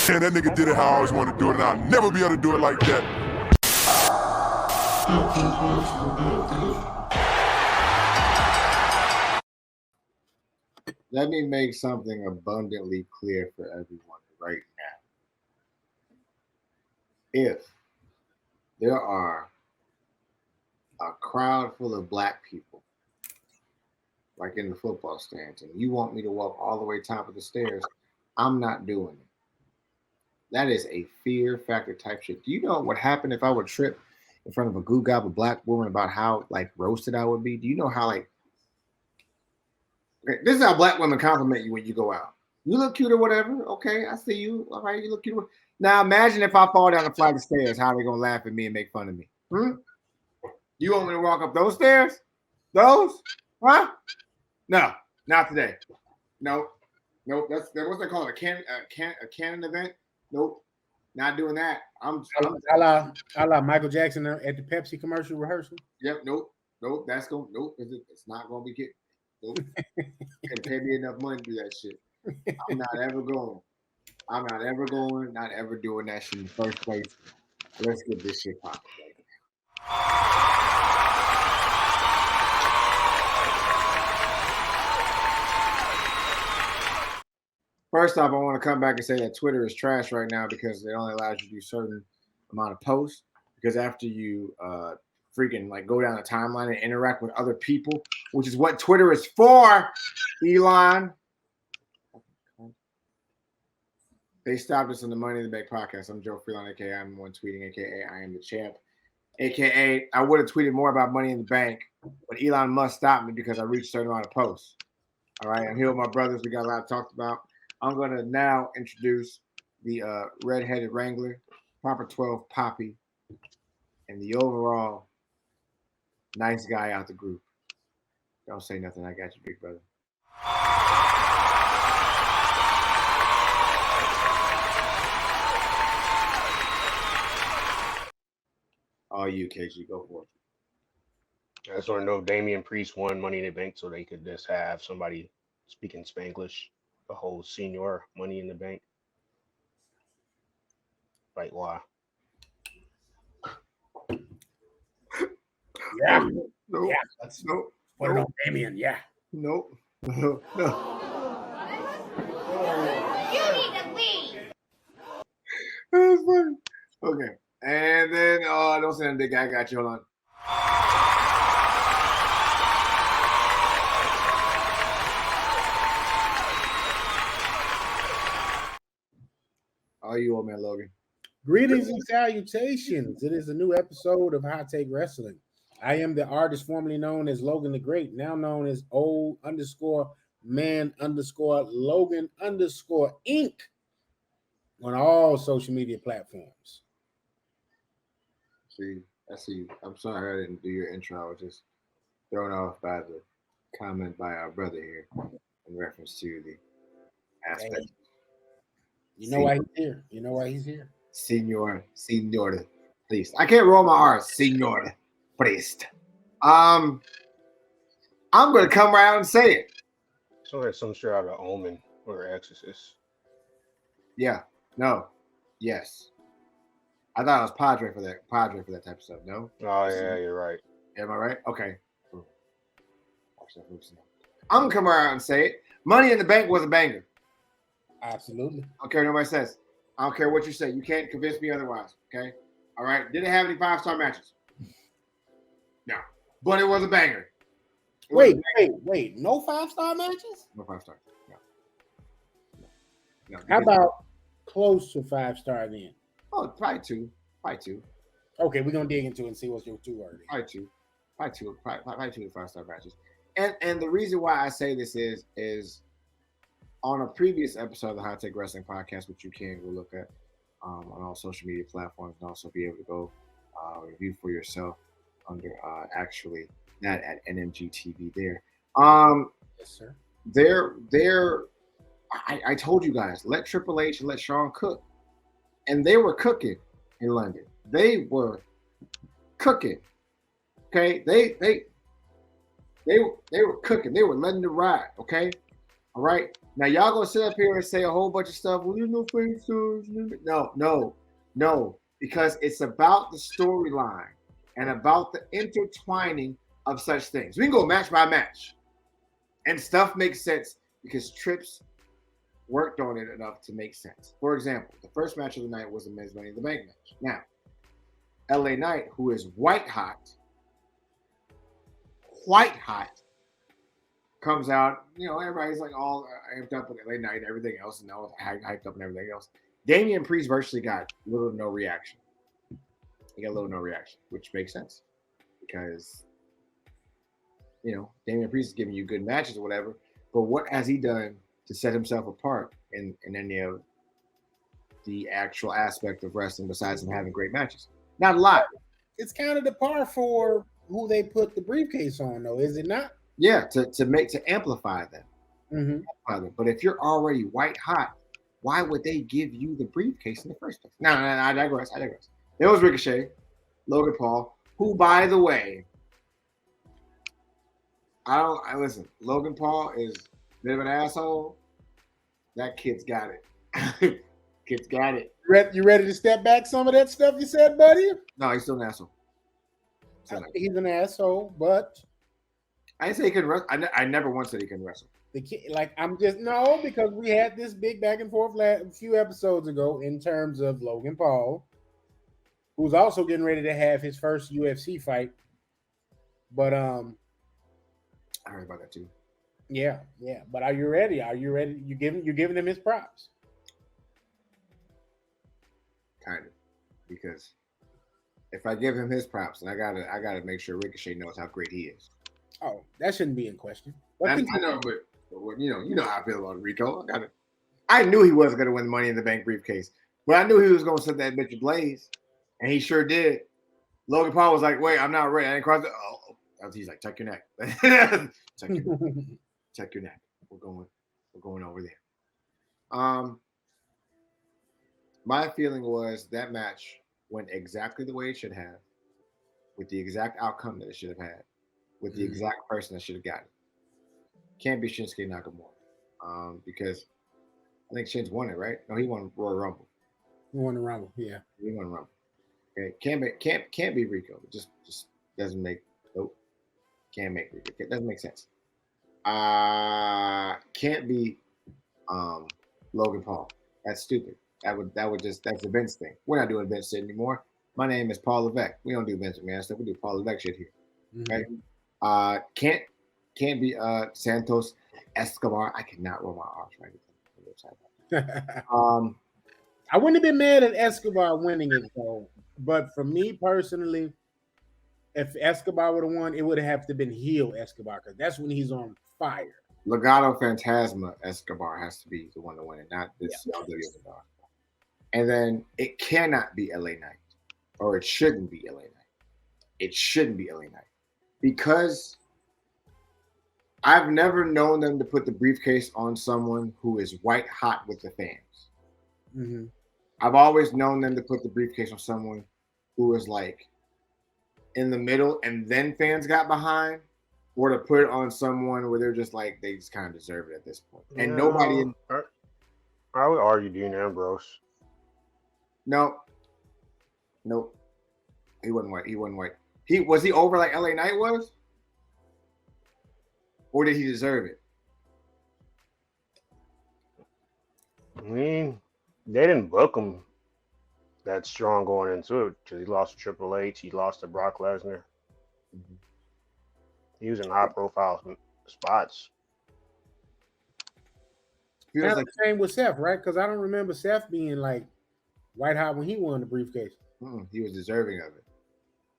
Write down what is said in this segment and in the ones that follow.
And that nigga did it how I always wanted to do it, and I'll never be able to do it like that. Let me make something abundantly clear for everyone right now. If there are a crowd full of black people, like in the football stands, and you want me to walk all the way top of the stairs, I'm not doing it. That is a fear factor type shit. Do you know what happened if I would trip in front of a goo gob, a black woman, about how like roasted I would be? Do you know how like, okay, this is how black women compliment you when you go out. You look cute or whatever. Okay, I see you. All right, you look cute. Now imagine if I fall down a flight of stairs, how are they gonna laugh at me and make fun of me? You want me to walk up those stairs? Those? Huh? No, not today. Nope. That's what's they call it, a canon event. Nope, not doing that. I'm a la Michael Jackson at the Pepsi commercial rehearsal. Yep. Nope. That's going. Nope. It's not going to be good. Nope. Can pay me enough money to do that shit. I'm not ever going. Not ever doing that shit in the first place. Let's get this shit popping right now. First off, I want to come back and say that Twitter is trash right now because it only allows you to do a certain amount of posts. Because after you freaking like go down the timeline and interact with other people, which is what Twitter is for, Elon. They stopped us on the Money in the Bank podcast. I'm Joe Freelon, aka I'm the one tweeting, aka I am the champ, aka I would have tweeted more about Money in the Bank, but Elon Musk stopped me because I reached a certain amount of posts. All right, I'm here with my brothers. We got a lot talked about. I'm going to now introduce the red-headed Wrangler, Proper 12 Poppy, and the overall nice guy out the group. Don't say nothing. I got you, big brother. All you, KG. Go for it. I just want to know if Damian Priest won Money in the Bank so they could just have somebody speaking Spanglish, the whole senior Money in the Bank. Like, why? Yeah. Nope. Yeah. Let's Nope. put it on Damian. Yeah. Nope. No. You need to leave. That was funny. Okay. And then, don't say that big guy. I got you. Hold on. All you, old man Logan. Greetings and salutations. It is a new episode of Hot Take Wrestling. I am the artist formerly known as Logan the Great, now known as old_man_Logan_Inc. on all social media platforms. See, I see you. I'm sorry I didn't do your intro. I was just thrown off by the comment by our brother here in reference to the aspect. Hey, you know why he's here. You know why he's here. Senor Priest. I can't roll my R's. Senor Priest. I'm gonna come around and say it. So there's some shit out of Omen or Exorcist. Yeah. No. Yes. I thought it was Padre for that type of stuff. No. Oh yeah, you're right. Am I right? Okay. I'm gonna come around and say it. Money in the Bank was a banger. Absolutely. I don't care what nobody says. I don't care what you say. You can't convince me otherwise. Okay. All right. Did it have any 5-star matches? No. But it was a banger. Wait. No 5-star matches? No 5-star. No. How about close to 5-star then? Oh, probably two. Okay, we're gonna dig into it and see what's your two are. Probably two 5-star matches. And the reason why I say this is on a previous episode of the Hot Take Wrestling Podcast, which you can go look at on all social media platforms, and also be able to go review for yourself under actually not at NMG TV there. Yes, sir. I told you guys, let Triple H and let Shawn cook. And they were cooking in London. They were cooking. Okay? They were cooking. They were letting it ride. Okay? All right. Now y'all gonna sit up here and say a whole bunch of stuff. Well, you know, face no, because it's about the storyline and about the intertwining of such things. We can go match by match, and stuff makes sense because Trips worked on it enough to make sense. For example, the first match of the night was the men's Money in the Bank match. Now, LA Knight, who is white hot, comes out. You know, everybody's like all hyped up with LA Knight and everything else, and all hyped up and everything else. Damian Priest virtually got little to no reaction. He got little to no reaction, which makes sense because, you know, Damian Priest is giving you good matches or whatever. But what has he done to set himself apart in any of the actual aspect of wrestling besides him having great matches? Not a lot. It's kind of the par for who they put the briefcase on, though, is it not? Yeah, to amplify them. Mm-hmm. But if you're already white hot, why would they give you the briefcase in the first place? No, I digress. It was Ricochet, Logan Paul, who, by the way, listen. Logan Paul is a bit of an asshole. That kid's got it. Kid's got it. You ready to step back some of that stuff you said, buddy? No, he's still an asshole. He's an asshole, but I didn't say he couldn't wrestle. I never once said he couldn't wrestle. the kid, like, because we had this big back and forth a few episodes ago in terms of Logan Paul, who's also getting ready to have his first UFC fight. But I heard about that too. yeah. But are you ready? You're giving him his props. Kind of, because if I give him his props, then I gotta make sure Ricochet knows how great he is. Oh, that shouldn't be in question. I know, but you know how I feel about Rico. I knew he wasn't gonna win the Money in the Bank briefcase, but I knew he was gonna set that bitch ablaze, and he sure did. Logan Paul was like, "Wait, I'm not ready." I didn't cross the. Oh, he's like, "Check your neck, check your neck. We're going over there." My feeling was that match went exactly the way it should have, with the exact outcome that it should have had, with the exact person that should have gotten it. Can't be Shinsuke Nakamura, because I think Shin's won it, right? No, he won Royal Rumble. He won the Rumble, yeah. He won Rumble. Okay, can't be Rico. It just doesn't make can't make Rico. It doesn't make sense. Can't be Logan Paul. That's stupid. That's a Vince thing. We're not doing Vince shit anymore. My name is Paul Levesque. We don't do Vince McMahon stuff. We do Paul Levesque shit here. Mm-hmm. Right? Can't be Santos Escobar. I cannot roll my arms right now. I wouldn't have been mad at Escobar winning it though. But for me personally, if Escobar would have won, it would have to been heel Escobar, because that's when he's on fire. Legado Fantasma Escobar has to be the one to win it, not this WWE. And then it cannot be LA Knight, or it shouldn't be LA Knight. It shouldn't be LA Knight, because I've never known them to put the briefcase on someone who is white hot with the fans. Mm-hmm. I've always known them to put the briefcase on someone who is like in the middle and then fans got behind, or to put it on someone where they're just like, they just kind of deserve it at this point. And nobody. I would argue Dean Ambrose. Nope. He wasn't white. Was he over like LA Knight was? Or did he deserve it? I mean, they didn't book him that strong going into it, because he lost to Triple H. He lost to Brock Lesnar. Mm-hmm. He was in high-profile spots. Kind of the same with Seth, right? Because I don't remember Seth being like white hot when he won the briefcase. He was deserving of it.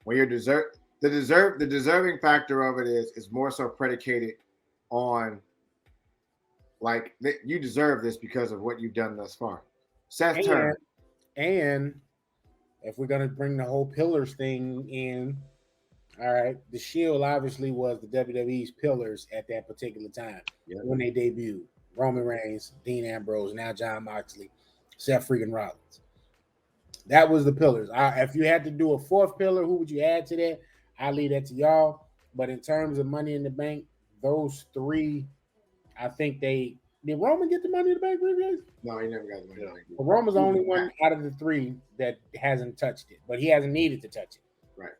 When you're the deserving factor of it is more so predicated on like you deserve this because of what you've done thus far. Seth Turner. And if we're gonna bring the whole pillars thing in, all right, the Shield obviously was the WWE's pillars at that particular time when they debuted. Roman Reigns, Dean Ambrose, now Jon Moxley, Seth freaking Rollins. That was the pillars. If you had to do a fourth pillar, who would you add to that? I'll leave that to y'all. But in terms of Money in the Bank, those three, I think they Did Roman get the Money in the Bank briefcase? No, he never got the Money in the Bank. Well, Roman's the only one out of the three that hasn't touched it, but he hasn't needed to touch it. Right.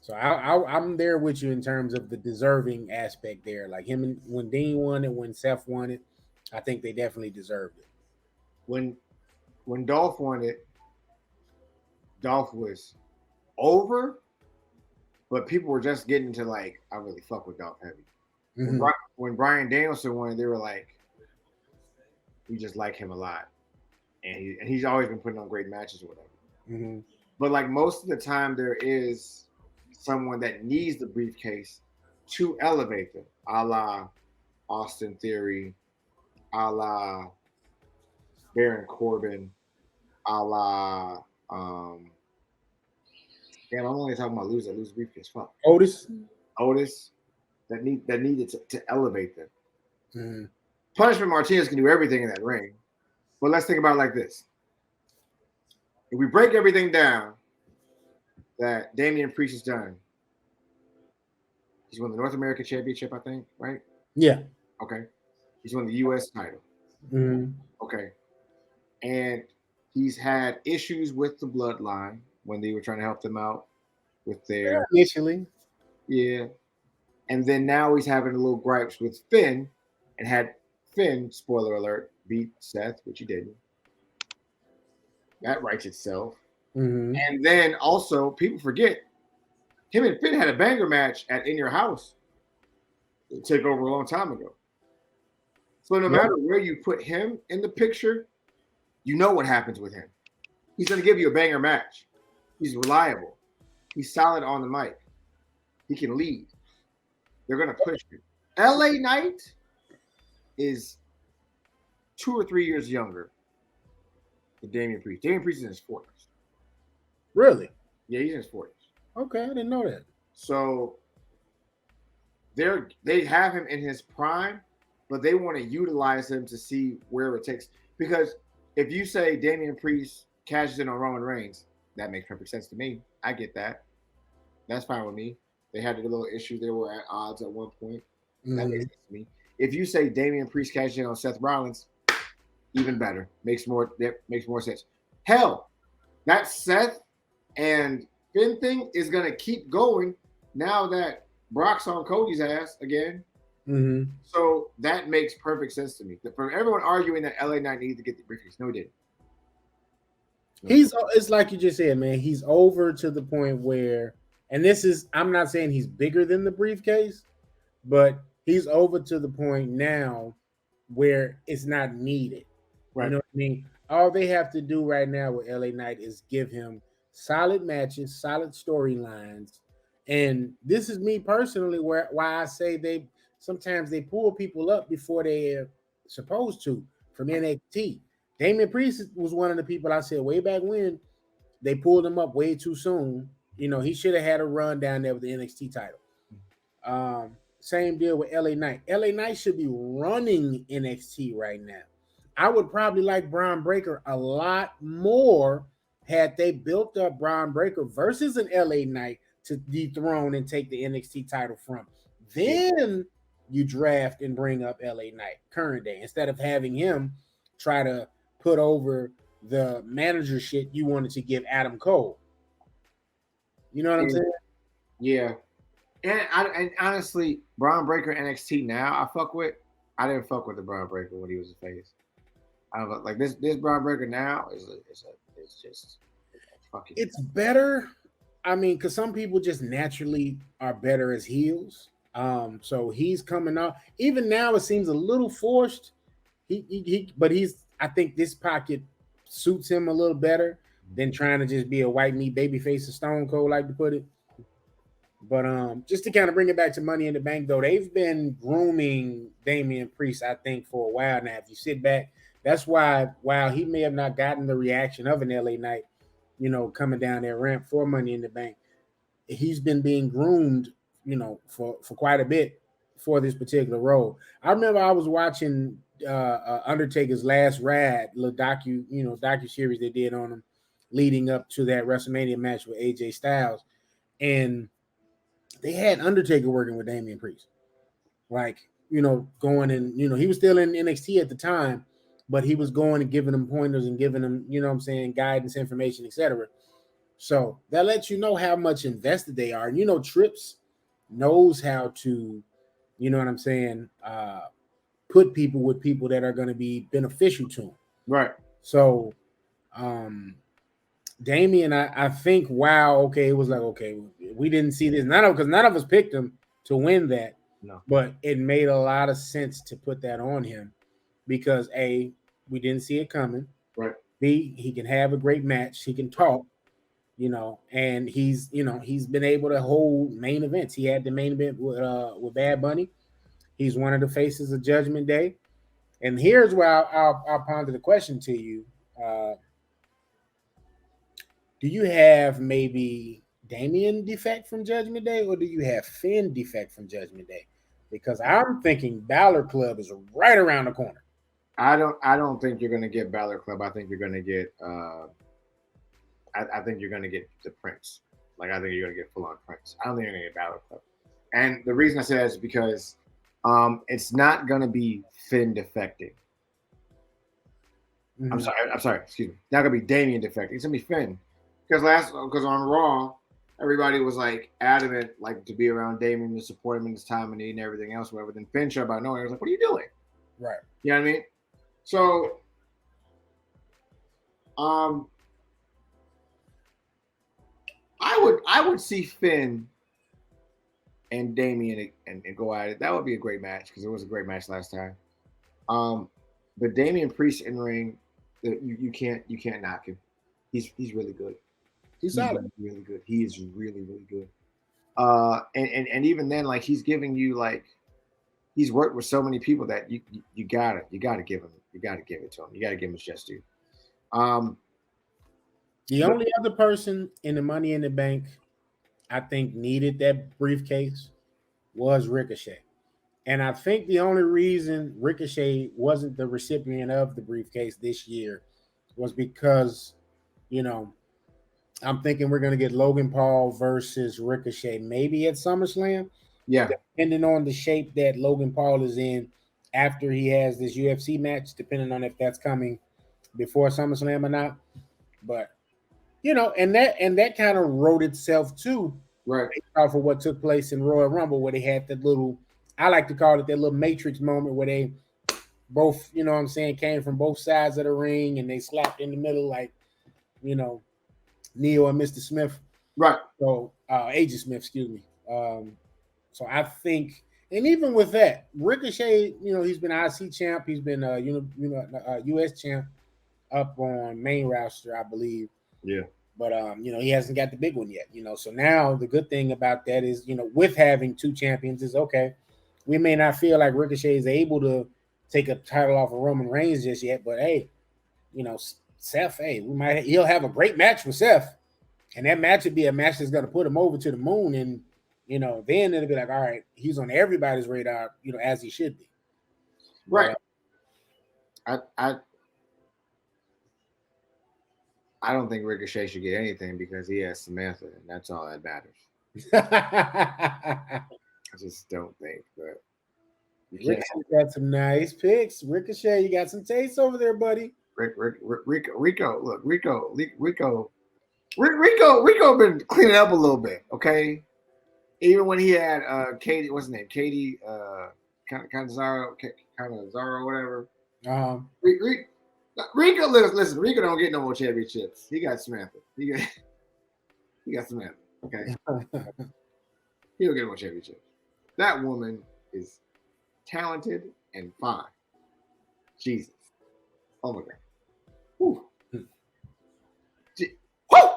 So I'm there with you in terms of the deserving aspect there. Like him and when Dean won it, when Seth won it, I think they definitely deserved it. When Dolph won it, Dolph was over, but people were just getting to like, I really fuck with Dolph heavy. Mm-hmm. When Bryan Danielson won it, they were like, we just like him a lot, and he's always been putting on great matches or whatever. Mm-hmm. But like most of the time, there is someone that needs the briefcase to elevate them, a la Austin Theory, a la Baron Corbin, a la damn, I'm only talking about lose briefcase. Fuck. Otis that needed to elevate them. Mm-hmm. Punishment Martinez can do everything in that ring, but let's think about it like this: if we break everything down that Damian Priest has done, he's won the North American Championship, I think, right? Yeah. Okay. He's won the U.S. title. Mm-hmm. Okay. And he's had issues with the Bloodline when they were trying to help them out with their initially. Yeah. And then now he's having a little gripes with Finn and had Finn, spoiler alert, beat Seth, which he didn't. That writes itself. Mm-hmm. And then also, people forget, him and Finn had a banger match at In Your House to take over a long time ago. So no matter where you put him in the picture, you know what happens with him. He's going to give you a banger match. He's reliable. He's solid on the mic. He can lead. They're going to push him. LA Knight is 2 or 3 years younger than Damian Priest. Damian Priest is in his 40s. Really? Yeah, he's in his 40s. Okay, I didn't know that. So they have him in his prime, but they want to utilize him to see where it takes. Because if you say Damian Priest cashes in on Roman Reigns, that makes perfect sense to me. I get that. That's fine with me. They had a little issue. They were at odds at one point. Mm-hmm. That makes sense to me. If you say Damian Priest cashes in on Seth Rollins, even better. That makes more sense. Hell, that Seth and Finn thing is going to keep going now that Brock's on Cody's ass again. Mm-hmm. So that makes perfect sense to me. For everyone arguing that LA Knight needs to get the briefcase, no, he didn't. It's like you just said, man. He's over to the point where, and I'm not saying he's bigger than the briefcase, but he's over to the point now where it's not needed. Right. You know what I mean? All they have to do right now with LA Knight is give him solid matches, solid storylines. And this is me personally why I say sometimes they pull people up before they're supposed to from NXT. Damian Priest was one of the people I said way back when they pulled him up way too soon. You know, he should have had a run down there with the NXT title. Same deal with LA Knight. LA Knight should be running NXT right now. I would probably like Braun Breaker a lot more had they built up Braun Breaker versus an LA Knight to dethrone and take the NXT title from. Then you draft and bring up LA Knight current day instead of having him try to put over the manager shit you wanted to give Adam Cole. You know what I'm saying? Yeah. And honestly, Braun Breaker NXT now I fuck with. I didn't fuck with the Braun Breaker when he was a face. I don't know, like this Braun Breaker now is just fucking. It's better. I mean, because some people just naturally are better as heels. So he's coming out. Even now, it seems a little forced. But I think this pocket suits him a little better than trying to just be a white meat babyface, a Stone Cold, like to put it. But just to kind of bring it back to Money in the Bank, though, they've been grooming Damian Priest, I think, for a while now. If you sit back, that's why, while he may have not gotten the reaction of an LA Knight, you know, coming down that ramp for Money in the Bank, he's been being groomed, you know, for quite a bit for this particular role. I remember I was watching Undertaker's Last Ride, little docu series they did on him leading up to that WrestleMania match with AJ Styles, and they had Undertaker working with Damian Priest. Like, going and he was still in NXT at the time, but he was going and giving them pointers and giving them, what I'm saying, guidance, information, etc. So that lets you know how much invested they are. And Trips knows how to, what I'm saying, put people with people that are going to be beneficial to him. Right. So Damian, I think, wow, okay, it was like, okay, we didn't see this. Because none of us picked him to win that. No. But it made a lot of sense to put that on him because A, we didn't see it coming. Right. B, he can have a great match. He can talk, and he's been able to hold main events. He had the main event with Bad Bunny. He's one of the faces of Judgment Day. And here's where I'll ponder the question to you. Do you have maybe Damian defect from Judgment Day, or do you have Finn defect from Judgment Day? Because I'm thinking Balor Club is right around the corner. I don't think you're gonna get Balor Club. I think you're gonna get I think you're gonna get the Prince. Like I think you're gonna get full on Prince. I don't think you're gonna get Balor Club. And the reason I say that is because it's not gonna be Finn defecting. Mm-hmm. I'm sorry, excuse me. It's not gonna be Damian defecting. It's gonna be Finn. Because on Raw, everybody was like adamant, like to be around Damian to support him in his time of need and everything else, whatever. Then Finn showed up out of nowhere. He was like, "What are you doing?" Right. You know what I mean? So, I would see Finn and Damian and go at it. That would be a great match because it was a great match last time. But Damian Priest in ring, you can't knock him. He's really good. He's solid. Really good. He is really, really good. And even then, like he's giving you like he's worked with so many people that you gotta give him. You gotta give it to him. You gotta give him his just due. The only other person in the Money in the Bank I think needed that briefcase was Ricochet. And I think the only reason Ricochet wasn't the recipient of the briefcase this year was because, I'm thinking we're going to get Logan Paul versus Ricochet maybe at SummerSlam. Yeah. Depending on the shape that Logan Paul is in after he has this UFC match, depending on if that's coming before SummerSlam or not. But, and that kind of wrote itself too. Right. Off of what took place in Royal Rumble, where they had that little, I like to call it that little Matrix moment where they both, came from both sides of the ring and they slapped in the middle like, Neo and Mr. Smith. Right. So, Agent Smith, excuse me. So I think, and even with that, Ricochet, he's been IC champ. He's been, US champ up on main roster, I believe. Yeah. But, he hasn't got the big one yet, So now the good thing about that is, with having two champions is, okay, we may not feel like Ricochet is able to take a title off of Roman Reigns just yet, but hey, Seth, hey, he'll have a great match with Seth. And that match would be a match that's going to put him over to the moon. And, then it'll be like, all right, he's on everybody's radar, as he should be. Right. I don't think Ricochet should get anything because he has Samantha, and that's all that matters. I just don't think that. Ricochet got some nice picks. Ricochet, you got some taste over there, buddy. Rico, look, Rico been cleaning up a little bit, okay? Even when he had Katie, what's his name? Katie Canzaro, whatever. Rico, listen, Rico don't get no more championships. He got Samantha. He got Samantha, okay? He don't get no more championships. That woman is talented and fine. Jesus. Oh my God. Whew. Woo!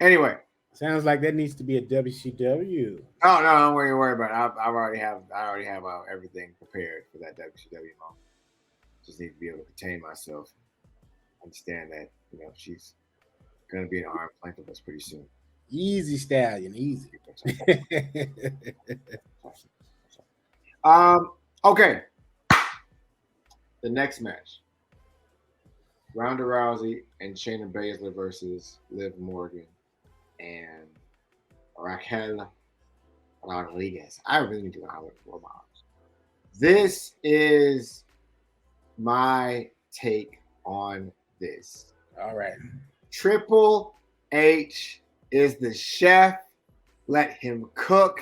Anyway. Sounds like that needs to be a WCW. Oh no, don't worry about it. I already have everything prepared for that WCW moment. Just need to be able to contain myself. Understand that she's gonna be an arm's length of us pretty soon. Easy, Stallion, easy. Okay. The next match. Ronda Rousey and Shayna Baszler versus Liv Morgan and Raquel Rodriguez. I really need to know how to roll my arms. This is my take on this. All right. Triple H is the chef. Let him cook.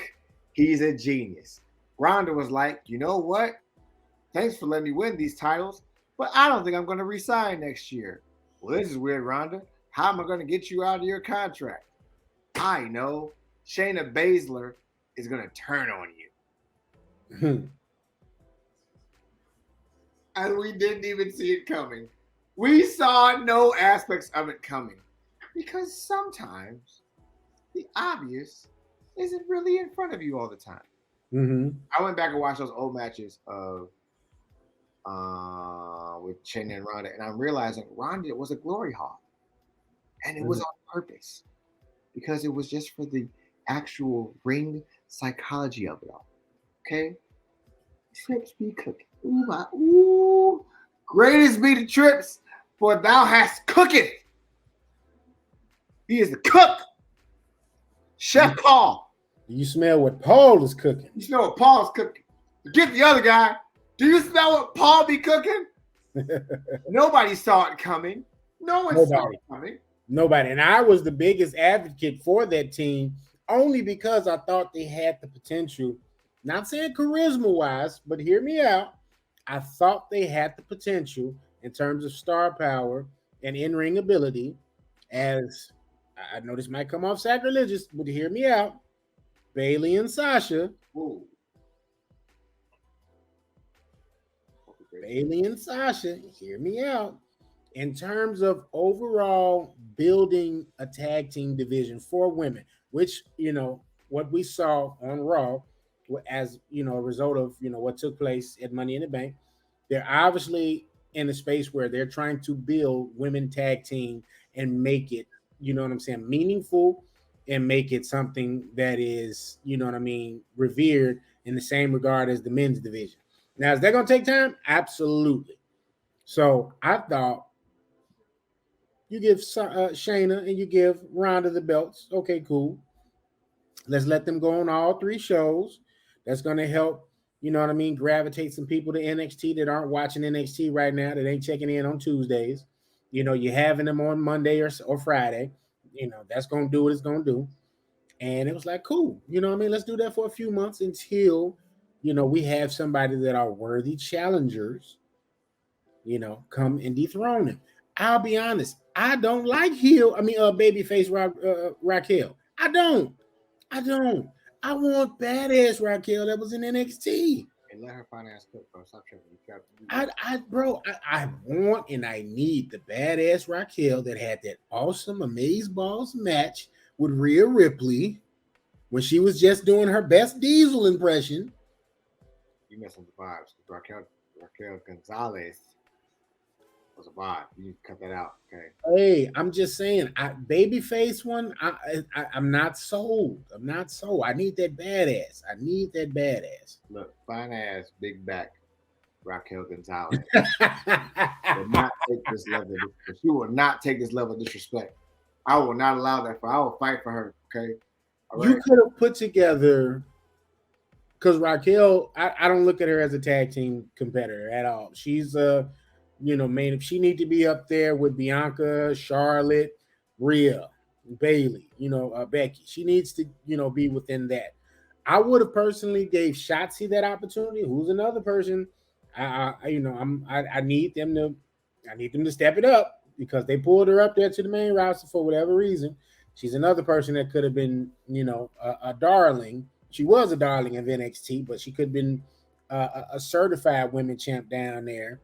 He's a genius. Ronda was like, you know what? Thanks for letting me win these titles, but I don't think I'm going to resign next year. Well, this is weird, Ronda. How am I going to get you out of your contract? I know. Shayna Baszler is going to turn on you. And we didn't even see it coming. We saw no aspects of it coming. Because sometimes the obvious isn't really in front of you all the time. Mm-hmm. I went back and watched those old matches of with Shayna and Ronda, and I'm realizing Ronda was a glory hog. And it was on purpose. Because it was just for the actual ring psychology of it all. Okay? Trips be cooking. Ooh, ooh. Greatest be the trips, for thou hast cooketh. He is the cook. Chef Paul. You smell what Paul is cooking. You smell what Paul's cooking. Forget the other guy. Do you smell what Paul be cooking? Nobody saw it coming. No one saw it coming. Nobody. And I was the biggest advocate for that team only because I thought they had the potential, not saying charisma-wise, but hear me out. I thought they had the potential in terms of star power and in-ring ability. As I know this might come off sacrilegious, but hear me out. Bayley and Sasha. Ooh. Bayley and Sasha, hear me out. In terms of overall building a tag team division for women, which, you know, what we saw on Raw as, you know, a result of, you know, what took place at Money in the Bank, they're obviously in a space where they're trying to build women tag team and make it, you know what I'm saying, meaningful and make it something that is, you know what I mean, revered in the same regard as the men's division. Now, is that going to take time? Absolutely. So I thought you give Shayna and you give Ronda the belts. Okay, cool. Let's let them go on all three shows. That's going to help, you know what I mean, gravitate some people to NXT that aren't watching NXT right now, that ain't checking in on Tuesdays. You know, you're having them on Monday or Friday. You know, that's going to do what it's going to do. And it was like, cool. You know what I mean? Let's do that for a few months until, you know, we have somebody that are worthy challengers, you know, come and dethrone them. I'll be honest. I don't like babyface Raquel. I don't. I want badass Raquel that was in NXT. And let her finance cook, bro. Stop tripping. I want and I need the badass Raquel that had that awesome Amazeballs match with Rhea Ripley when she was just doing her best Diesel impression. You messing with the vibes. Raquel Gonzalez was a vibe. You need to cut that out, okay? Hey, I'm just saying, babyface one, I'm not sold. I'm not sold. I need that badass. Look, fine ass, big back Raquel Gonzalez will not take this level. She will not take this level of disrespect. I will not allow that. I will fight for her. Okay. Right. You could have put together, because Raquel, I don't look at her as a tag team competitor at all. She's if she need to be up there with Bianca, Charlotte, Rhea, Bayley, Becky. She needs to, be within that. I would have personally gave Shotzi that opportunity. Who's another person? I need them to step it up because they pulled her up there to the main roster for whatever reason. She's another person that could have been, a darling. She was a darling of NXT, but she could have been a certified women champ down there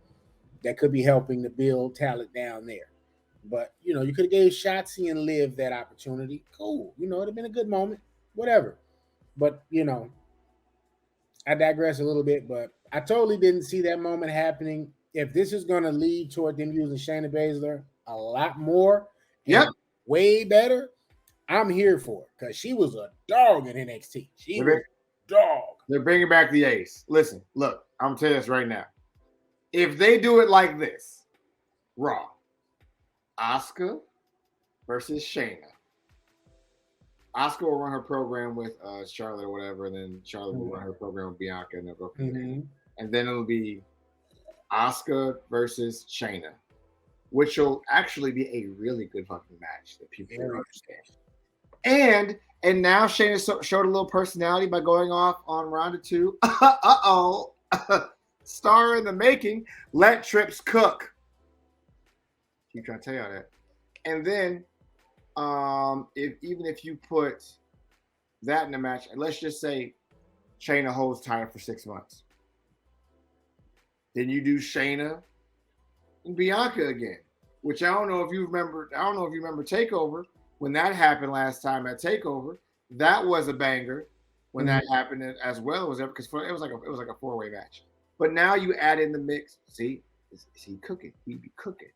that could be helping to build talent down there. But, you could have gave Shotzi and Liv that opportunity. Cool. It would have been a good moment. Whatever. But, I digress a little bit, but I totally didn't see that moment happening. If this is going to lead toward them using Shayna Baszler a lot more, way better, I'm here for it because she was a dog in NXT. She was a dog. They're bringing back the ace. Listen, look, I'm going to tell you this right now. If they do it like this, Raw, Asuka versus Shayna. Asuka will run her program with Charlotte or whatever, and then Charlotte will run her program with Bianca, and they'll go from there. and then it'll be Asuka versus Shayna, which will actually be a really good fucking match that people don't understand. And now Shayna showed a little personality by going off on Ronda 2. Star in the making. Let Trips cook. Keep trying to tell y'all that. And then, if you put that in the match, and let's just say Shayna holds title for 6 months, then you do Shayna and Bianca again, which I don't know if you remember. I don't know if you remember Takeover when that happened last time at Takeover. That was a banger when that happened as well. Because it was like a 4-way match. But now you add in the mix. See, is he cooking? He be cooking.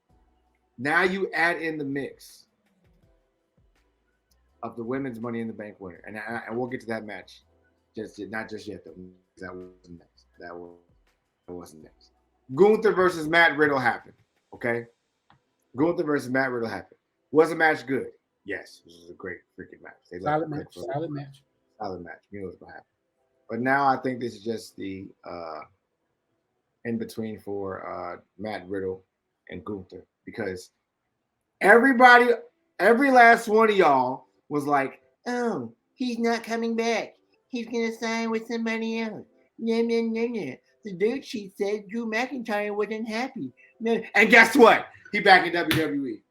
Now you add in the mix of the women's Money in the Bank winner, and we'll get to that match. Not just yet though. That wasn't next. That wasn't next. Gunther versus Matt Riddle happened. Okay, Gunther versus Matt Riddle happened. Was the match good? Yes, this was a great freaking match. Solid match. Solid match. Solid match. You know what's gonna happen. But now I think this is just the in between for Matt Riddle and Gunther, because every last one of y'all was like, oh, he's not coming back. He's gonna sign with somebody else. Nah. The dirt sheet said Drew McIntyre wasn't happy. And guess what? He back in WWE.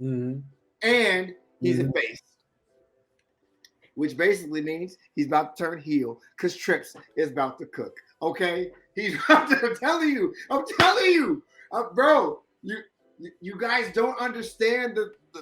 Mm-hmm. And he's a face. Which basically means he's about to turn heel because Trips is about to cook. Okay? He's about to, I'm telling you, bro, you guys don't understand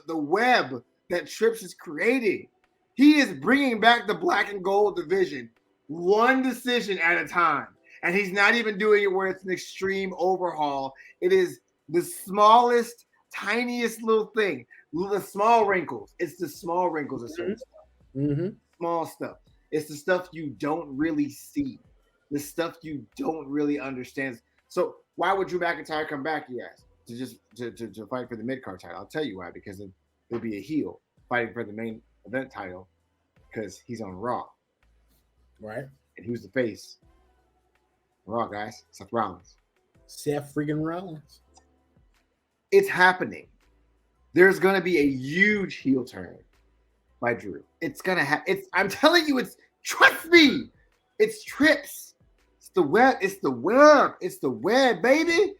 the web that Trips is creating. He is bringing back the black and gold division one decision at a time. And he's not even doing it where it's an extreme overhaul. It is the smallest, tiniest little thing. The small wrinkles. It's the small wrinkles of certain stuff. Mm-hmm. Small stuff. It's the stuff you don't really see. The stuff you don't really understand. So why would Drew McIntyre come back, you ask? To fight for the mid-card title. I'll tell you why. Because it'll be a heel fighting for the main event title because he's on Raw. Right. And who's the face? Raw, guys. Seth Rollins. Seth freaking Rollins. It's happening. There's going to be a huge heel turn by Drew. It's going to happen. I'm telling you, trust me. It's Trips. It's the web. It's the web, baby.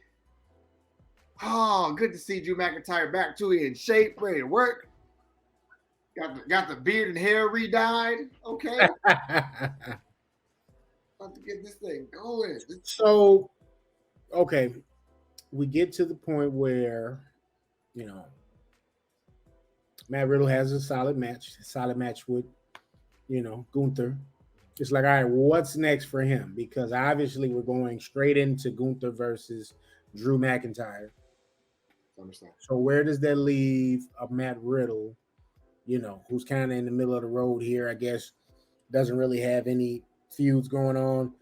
Oh, good to see Drew McIntyre back to it in shape, ready to work. Got the beard and hair re-dyed. Okay. About to get this thing going. So, okay. We get to the point where, Matt Riddle has a solid match with, Gunther. It's like, all right, what's next for him? Because obviously we're going straight into Gunther versus Drew McIntyre. So where does that leave a Matt Riddle, who's kind of in the middle of the road here, I guess, doesn't really have any feuds going on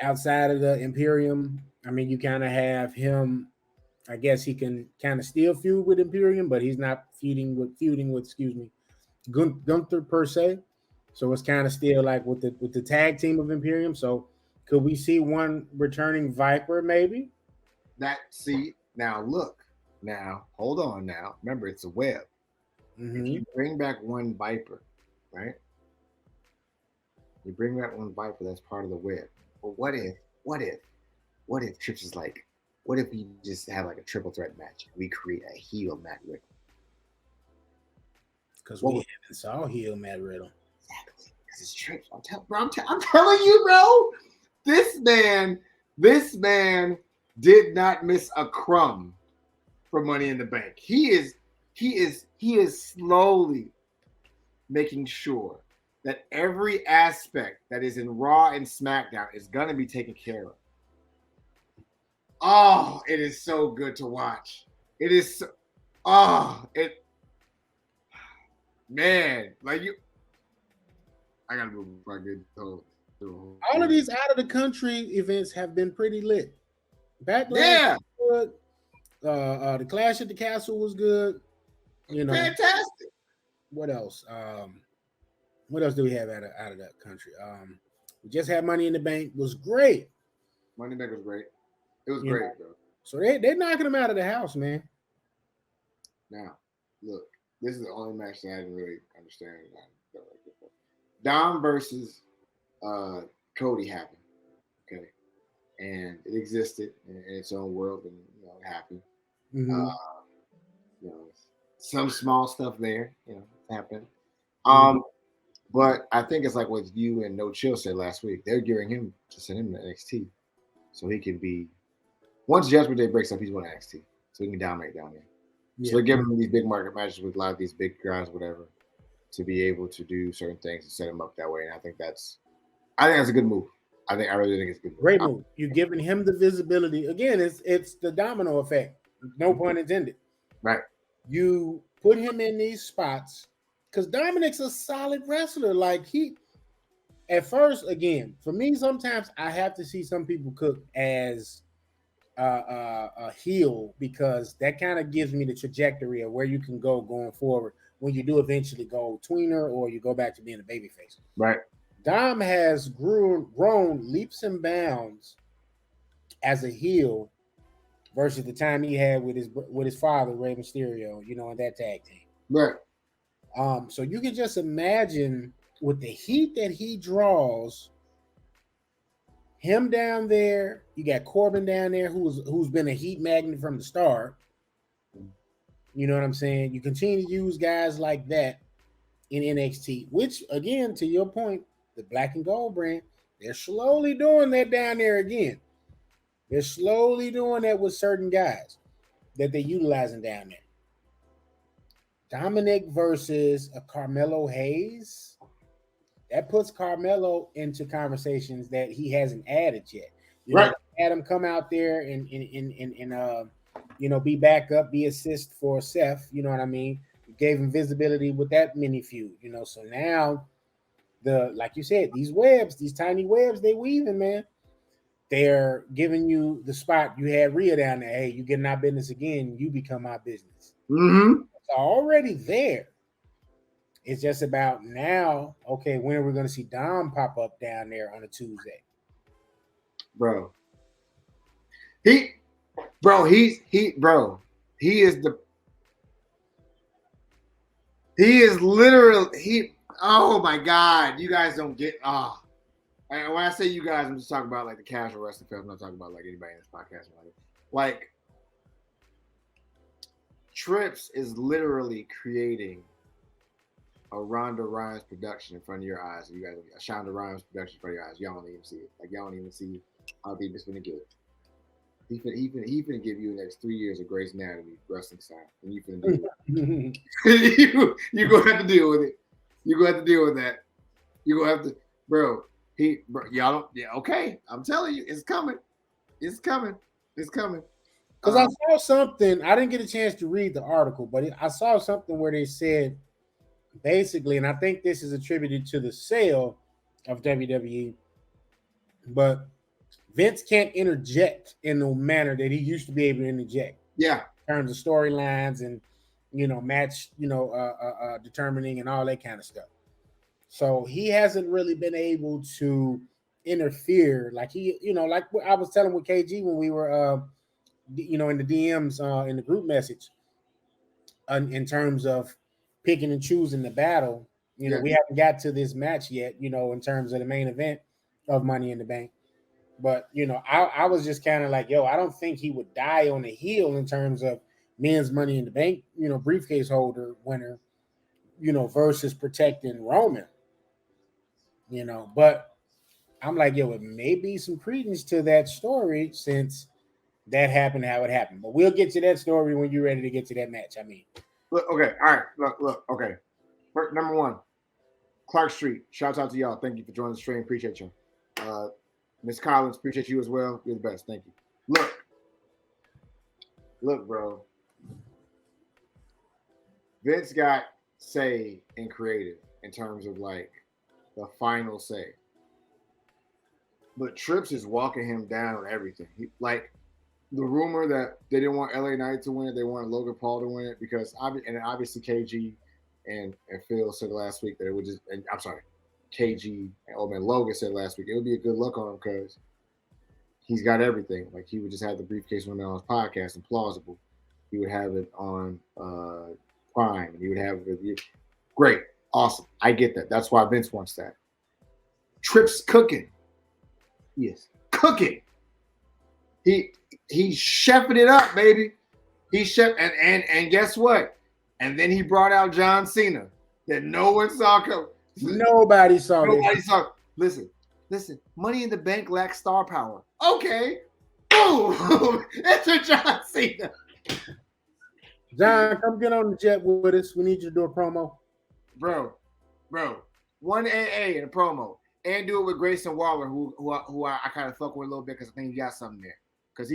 outside of the Imperium. I mean, you kind of have him. I guess he can kind of still feud with Imperium, but he's not feuding with Gunther per se. So it's kind of still like with the tag team of Imperium. So could we see one returning Viper maybe? Now hold on. Now remember, it's a web. Mm-hmm. If you bring back one Viper, right? You bring back one Viper, that's part of the web. But what if Trips is like, what if we just have like a triple threat match and we create a heel Matt Riddle? Because we haven't saw heel Matt Riddle. Exactly. Because it's Trips. I'm telling you, bro. This man did not miss a crumb for Money in the Bank. He is slowly making sure that every aspect that is in Raw and SmackDown is going to be taken care of. Oh, it is so good to watch. It is so, man, like I got to move before I get told. All of these out of the country events have been pretty lit. Backlash, yeah. Was good. The Clash at the Castle was good. Fantastic. What else? What else do we have out of that country? We just had Money in the Bank. Was great. Money Bank was great. It was You great, know? bro. So they're knocking him out of the house, man. Now, look, this is the only match that I didn't really understand. Dom versus Cody happened, okay, and it existed in its own world, and it happened. Mm-hmm. Some small stuff there, happened. Mm-hmm. But I think it's like what you and No Chill said last week. They're gearing him to send him to NXT, so he can be. Once Judgment Day breaks up, he's going to NXT, so he can dominate down there. Yeah. So they're giving him these big market matches with a lot of these big guys, whatever, to be able to do certain things and set him up that way. And I think that's a good move. I really think it's a good move. Great move. You're giving him the visibility. Again, it's the domino effect. No pun intended. Right. You put him in these spots because Dominic's a solid wrestler. Like at first, again, for me, sometimes I have to see some people cook as a heel because that kind of gives me the trajectory of where you can go going forward when you do eventually go tweener or you go back to being a babyface. Right. Dom has grown leaps and bounds as a heel versus the time he had with his father, Rey Mysterio, in that tag team. Right. So you can just imagine with the heat that he draws, him down there, you got Corbin down there who's been a heat magnet from the start. You know what I'm saying? You continue to use guys like that in NXT, which again, to your point, the Black and Gold brand, they're slowly doing that down there again. They're slowly doing that with certain guys that they're utilizing down there. Dominic versus a Carmelo Hayes. That puts Carmelo into conversations that he hasn't added yet. Right. Had him come out there and be backup, be assist for Seth. You know what I mean? Gave him visibility with that mini feud. So now like you said, these tiny webs, they weaving, man. They're giving you the spot. You had Rhea down there. Hey, you getting our business again? You become our business. Mm-hmm. It's already there. It's just about now, okay, when are we going to see Dom pop up down there on a Tuesday? Bro. He is literally, oh my God, you guys don't get, and when I say you guys, I'm just talking about like the casual wrestling fans. I'm not talking about like anybody in this podcast. Like, Trips is literally creating a Rhonda Rhimes production in front of your eyes. You guys, a Shonda Rhimes production in front of your eyes. Y'all don't even see it. Like, y'all don't even see how deep it's gonna get. He finna give you the next 3 years of Grey's Anatomy wrestling style, and you finna do it. you gonna have to deal with it. You gonna have to deal with that. You gonna have to, bro. Y'all don't. Yeah, okay. I'm telling you, it's coming. It's coming. It's coming. Because I saw something. I didn't get a chance to read the article, but I saw something where they said basically, and I think this is attributed to the sale of WWE, but Vince can't interject in the manner that he used to be able to interject. Yeah. In terms of storylines and, match, determining and all that kind of stuff. So he hasn't really been able to interfere like like I was telling with KG when we were, in the DMs, in the group message, in terms of picking and choosing the battle. We haven't got to this match yet, in terms of the main event of Money in the Bank. But, I was just kind of like, I don't think he would die on the heel in terms of men's Money in the Bank, briefcase holder winner, versus protecting Roman. But I'm like, it may be some credence to that story since that happened how it happened. But we'll get to that story when you're ready to get to that match. I mean, look, okay, all right, look, okay. Number one, Clark Street. Shouts out to y'all. Thank you for joining the stream. Appreciate you. Miss Collins, appreciate you as well. You're the best. Thank you. Look, bro. Vince got say and creative in terms of like the final say. But Trips is walking him down on everything. Like the rumor that they didn't want LA Knight to win it, they wanted Logan Paul to win it because obviously KG and Phil said last week that it would just. And I'm sorry, KG and Old Man Logan said last week it would be a good look on him because he's got everything. Like he would just have the briefcase on his podcast and Plausible. He would have it on Prime. He would have it. Great, awesome. I get that. That's why Vince wants that. Tripp's cooking. Yes, cooking. He's chefing it up, baby. He chef and guess what? And then he brought out John Cena that no one saw coming. Nobody saw Nobody this. saw. Listen. Money in the Bank lacks star power. Okay. Boom. Enter John Cena. John, come get on the jet with us. We need you to do a promo. Bro. One AA in a promo. And do it with Grayson Waller, who I kind of fuck with a little bit because I think he got something there. Because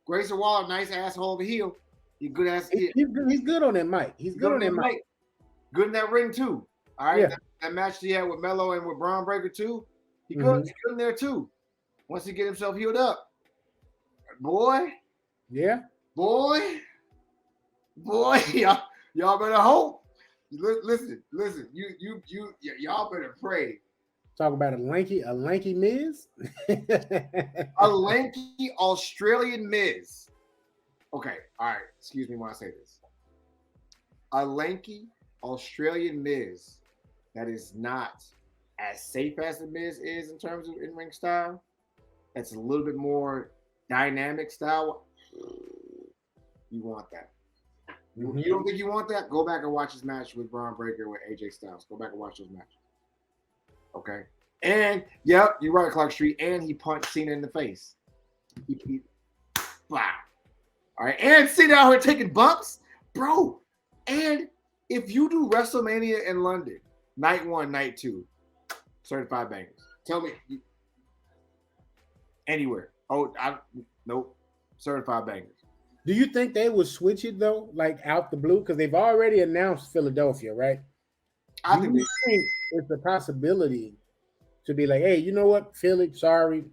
Grayson Waller, nice asshole over heel. He's good ass. He's good on that mic. He's good on that mic. Good in that ring too. All right. Yeah. That match he had with Melo and with Braun Breaker too. He's good in there too. Once he get himself healed up. Boy. Yeah. Boy, y'all better hope. Listen. Y'all better pray. Talk about a lanky Miz. A lanky Australian Miz. Okay, all right. Excuse me when I say this. A lanky Australian Miz that is not as safe as the Miz is in terms of in-ring style. That's a little bit more dynamic style. You want that. You don't think you want that? Go back and watch his match with Braun Breaker with AJ Styles. Go back and watch those matches. Okay. And, yep, you're right, Clark Street. And he punched Cena in the face. Wow. All right. And Cena out here taking bumps. Bro. And if you do WrestleMania in London, night 1, night 2, certified bangers. Tell me. Anywhere. Nope. Certified bangers. Do you think they would switch it though, like out the blue? Because they've already announced Philadelphia, right? I think it's a possibility to be like, hey, you know what, Philly, sorry,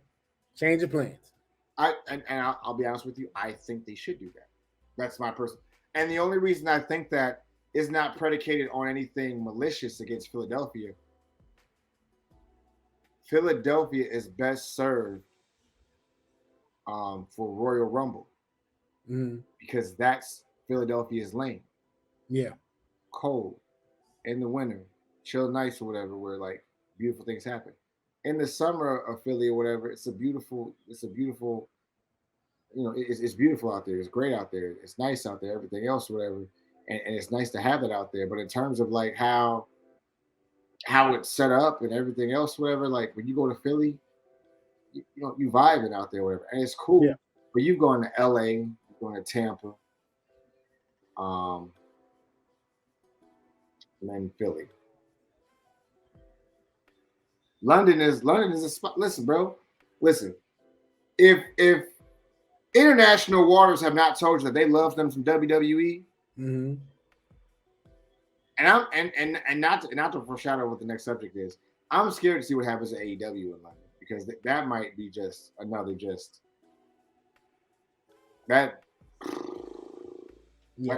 change of plans. I'll be honest with you. I think they should do that. That's my personal. And the only reason I think that is not predicated on anything malicious against Philadelphia. Philadelphia is best served for Royal Rumble. Because that's Philadelphia's lane. Yeah. Cold in the winter, chill nights or whatever, where like beautiful things happen. In the summer of Philly or whatever, it's beautiful, it's beautiful out there. It's great out there. It's nice out there. Everything else, whatever. And it's nice to have it out there. But in terms of like how it's set up and everything else, whatever, like when you go to Philly, you vibing out there, whatever. And it's cool. Yeah. But you going to LA, going to Tampa, and then Philly. London is a spot. Listen, bro. Listen. If international waters have not told you that they love them from WWE, and not to foreshadow what the next subject is, I'm scared to see what happens at AEW in London because that might be just another that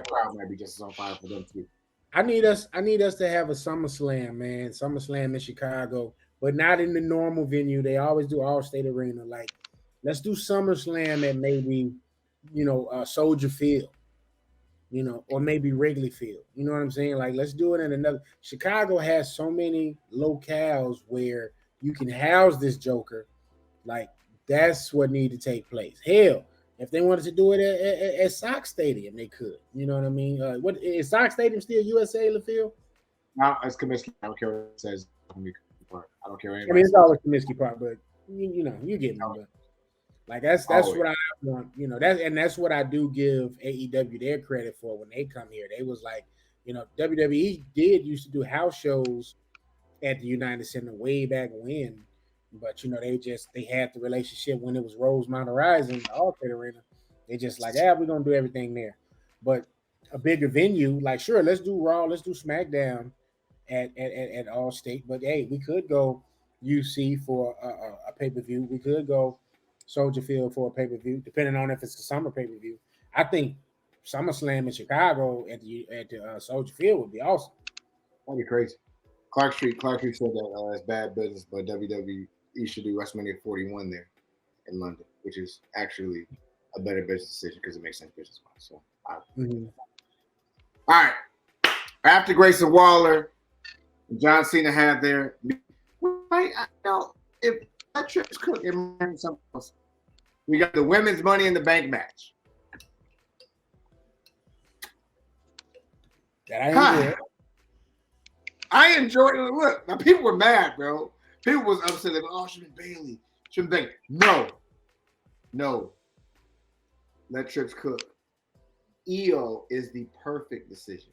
crowd might be just as on fire for them too. I need us to have a SummerSlam, man. SummerSlam in Chicago, but not in the normal venue. They always do All-State Arena. Like, let's do SummerSlam at maybe, Soldier Field, or maybe Wrigley Field. You know what I'm saying? Like, let's do it in another. Chicago has so many locales where you can house this Joker. Like, that's what need to take place. Hell, if they wanted to do it at Sox Stadium, they could. You know what I mean? What is Sox Stadium still USA LaField? No, it's Comiskey. I don't care what it says. I don't care. I mean, it's always Comiskey Park, but you get me. But like that's what I want. That's what I do give AEW their credit for when they come here. They was like, WWE used to do house shows at the United Center way back when. But they had the relationship when it was Rosemont Horizon, the All-State Arena. They just like, we're gonna do everything there. But a bigger venue, like sure, let's do Raw, let's do SmackDown at All-State. But hey, we could go UC for a pay-per-view. We could go Soldier Field for a pay-per-view, depending on if it's a summer pay-per-view. I think SummerSlam in Chicago at the Soldier Field would be awesome. That'd be crazy. Clark Street said that it's bad business, but WWE should do WrestleMania 41 there. in London, which is actually a better business decision because it makes sense business-wise. So, all right. After Grayson Waller, John Cena had their. I know if that trip's cooking something else. We got the women's Money in the Bank match. I enjoyed it. Look, now people were mad, bro. People was upset. Like, oh, should be Bailey. Should be Bailey. No. Let Trips cook. EO is the perfect decision.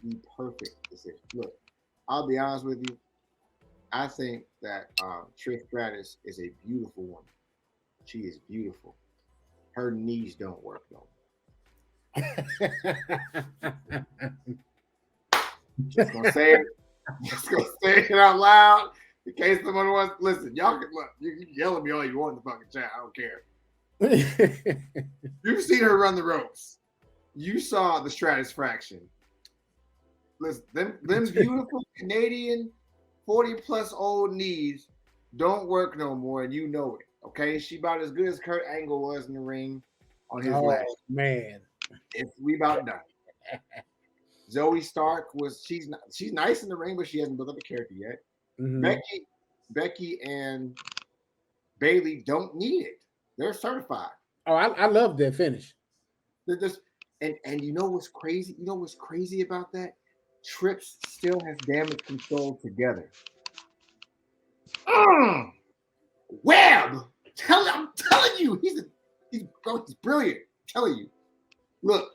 The perfect decision. Look, I'll be honest with you. I think that Trish Stratus is a beautiful woman. She is beautiful. Her knees don't work though. Just gonna say it. Just gonna say it out loud in case someone wants. Listen, y'all can look. You can yell at me all you want in the fucking chat. I don't care. You've seen her run the ropes. You saw the Stratus fraction. Listen, them beautiful Canadian 40+ old knees don't work no more, and you know it. Okay, she about as good as Kurt Angle was in the ring on his last. Man, we about done. Zoe Stark she's nice in the ring, but she hasn't built up a character yet. Mm-hmm. Becky and Bailey don't need it. They're certified. Oh, I love that finish. They're just and you know what's crazy? You know what's crazy about that? Trips still has damage control together. Webb, I'm telling you, he's brilliant. I'm telling you. Look.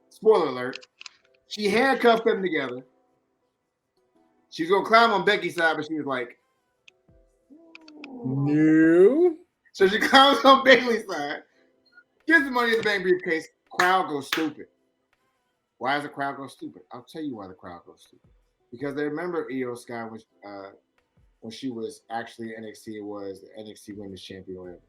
Spoiler alert. She handcuffed them together. She was gonna climb on Becky's side, but she was like, no. So she climbs on Bailey's side, gives the Money in the Bank briefcase. Crowd goes stupid. Why does the crowd go stupid? I'll tell you why the crowd goes stupid. Because they remember Io Sky when she was actually NXT, it was the NXT Women's Champion, or whatever.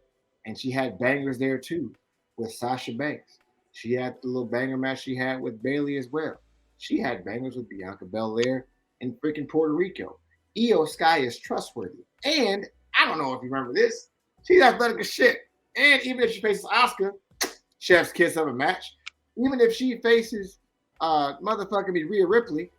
And she had bangers there too with Sasha Banks. She had the little banger match she had with Bailey as well. She had bangers with Bianca Belair in freaking Puerto Rico. Io Sky is trustworthy. And I don't know if you remember this, she's athletic as shit. And even if she faces Asuka, chef's kiss of a match. Even if she faces motherfucking me Rhea Ripley,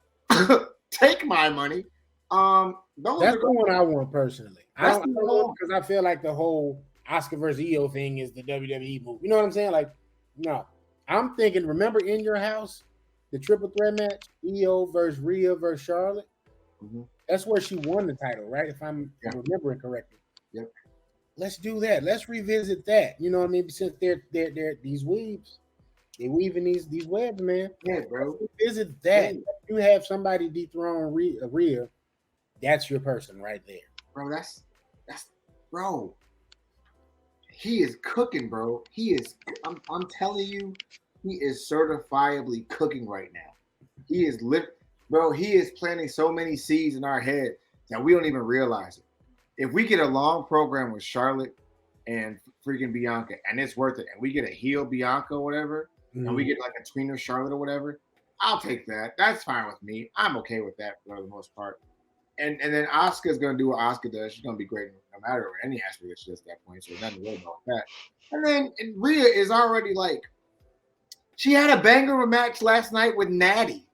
take my money. That's the one I want personally. I don't because I feel like the whole Asuka versus Io thing is the WWE move. You know what I'm saying? Like, no. I'm thinking, remember In Your House, the triple threat match, Io versus Rhea versus Charlotte? Mm-hmm. That's where she won the title, right? If I'm remembering correctly. Yep. Let's do that. Let's revisit that. You know what I mean? Since they're these weaves, they weaving these webs, man. Yeah, bro. Let's revisit that. Yeah. If you have somebody dethrone Rhea, that's your person right there. Bro, that's bro. He is cooking, bro. He is. I'm telling you, he is certifiably cooking right now. He is bro. He is planting so many seeds in our head that we don't even realize it. If we get a long program with Charlotte and freaking Bianca, and it's worth it, and we get a heel Bianca or whatever, and we get like a tweener Charlotte or whatever, I'll take that. That's fine with me. I'm okay with that for the most part. And then Asuka's gonna do what Asuka does. She's gonna be great no matter any aspect that she does at that point. So nothing to worry about that. And then Rhea is already like, she had a banger match last night with Natty.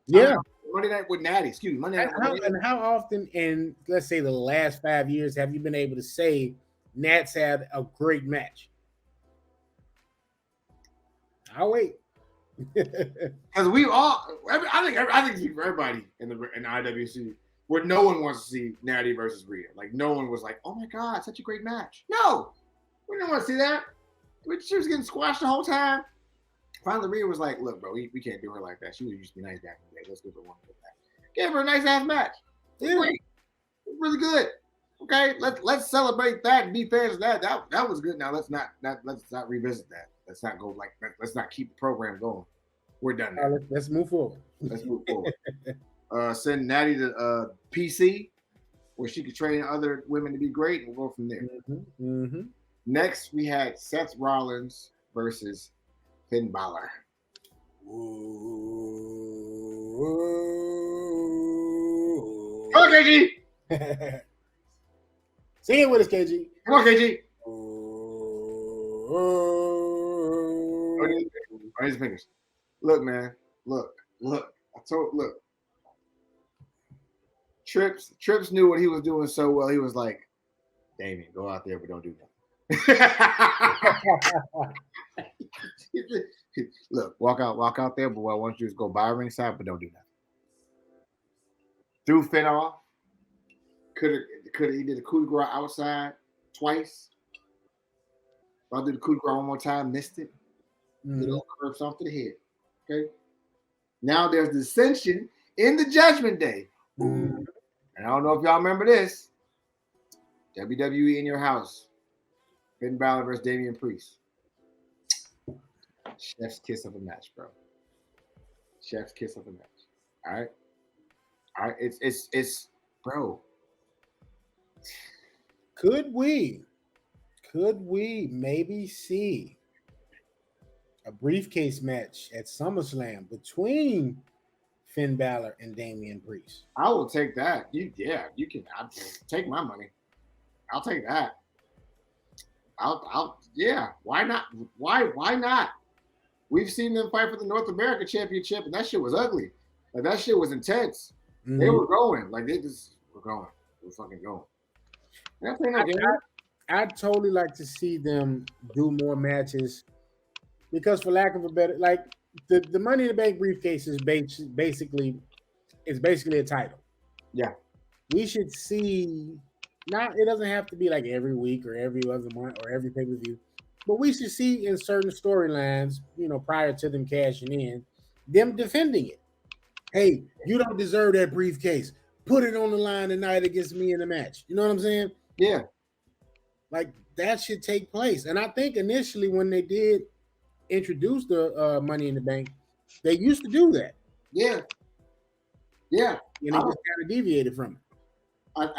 Yeah, Monday night with Natty. Excuse me, Monday night. And how often in let's say the last 5 years have you been able to say Nat's had a great match? I'll wait. Because we all, I think for everybody in the IWC. Where no one wants to see Natty versus Rhea. Like, no one was like, oh my God, such a great match. No, we didn't want to see that. She was getting squashed the whole time. Finally, Rhea was like, look, bro, we can't do her like that. She used to be nice back in the day. Let's give her one good match. Gave her a nice ass match. It was great. It was really good. Okay, let's celebrate that and be fans of that. That was good. Now let's not revisit that. Let's not go like let's not keep the program going. We're done now. Let's move forward. Let's move forward. Send Natty to PC, where she could train other women to be great, and we'll go from there. Mm-hmm. Mm-hmm. Next, we had Seth Rollins versus Finn Balor. Okay, G. Sing it with us, KG. Come on, KG. Oh. Raise his fingers. Look, man. Look. Look. Trips knew what he was doing so well. He was like, Damien, go out there, but don't do nothing. Look, walk out there, but what I want you to do is go by ringside, but don't do nothing. Threw Finn off. He did a coup de grace outside twice. I'll do the coup de grace one more time, missed it. Little curves off to the head. Okay. Now there's dissension in the Judgment Day. And I don't know if y'all remember this. WWE in your house. Finn Balor versus Damian Priest. Chef's kiss of a match, bro. Chef's kiss of a match. All right. It's bro. Could we maybe see a briefcase match at SummerSlam between Finn Balor and Damian Priest? I will take that. You can. I'll take my money. I'll take that. Yeah. Why not? Why not? We've seen them fight for the North America Championship, and that shit was ugly. Like that shit was intense. They were going. Like they just were going. They were fucking going. I'd totally like to see them do more matches because, for lack of a better, like the Money in the Bank briefcase is basically a title. Yeah, we should see. Not it doesn't have to be like every week or every other month or every pay-per-view, but we should see in certain storylines, prior to them cashing in, them defending it. Hey, you don't deserve that briefcase. Put it on the line tonight against me in the match. You know what I'm saying? Yeah. Like that should take place. And I think initially when they did introduce the Money in the Bank, they used to do that. Yeah. Yeah. And they just kind of deviated from it.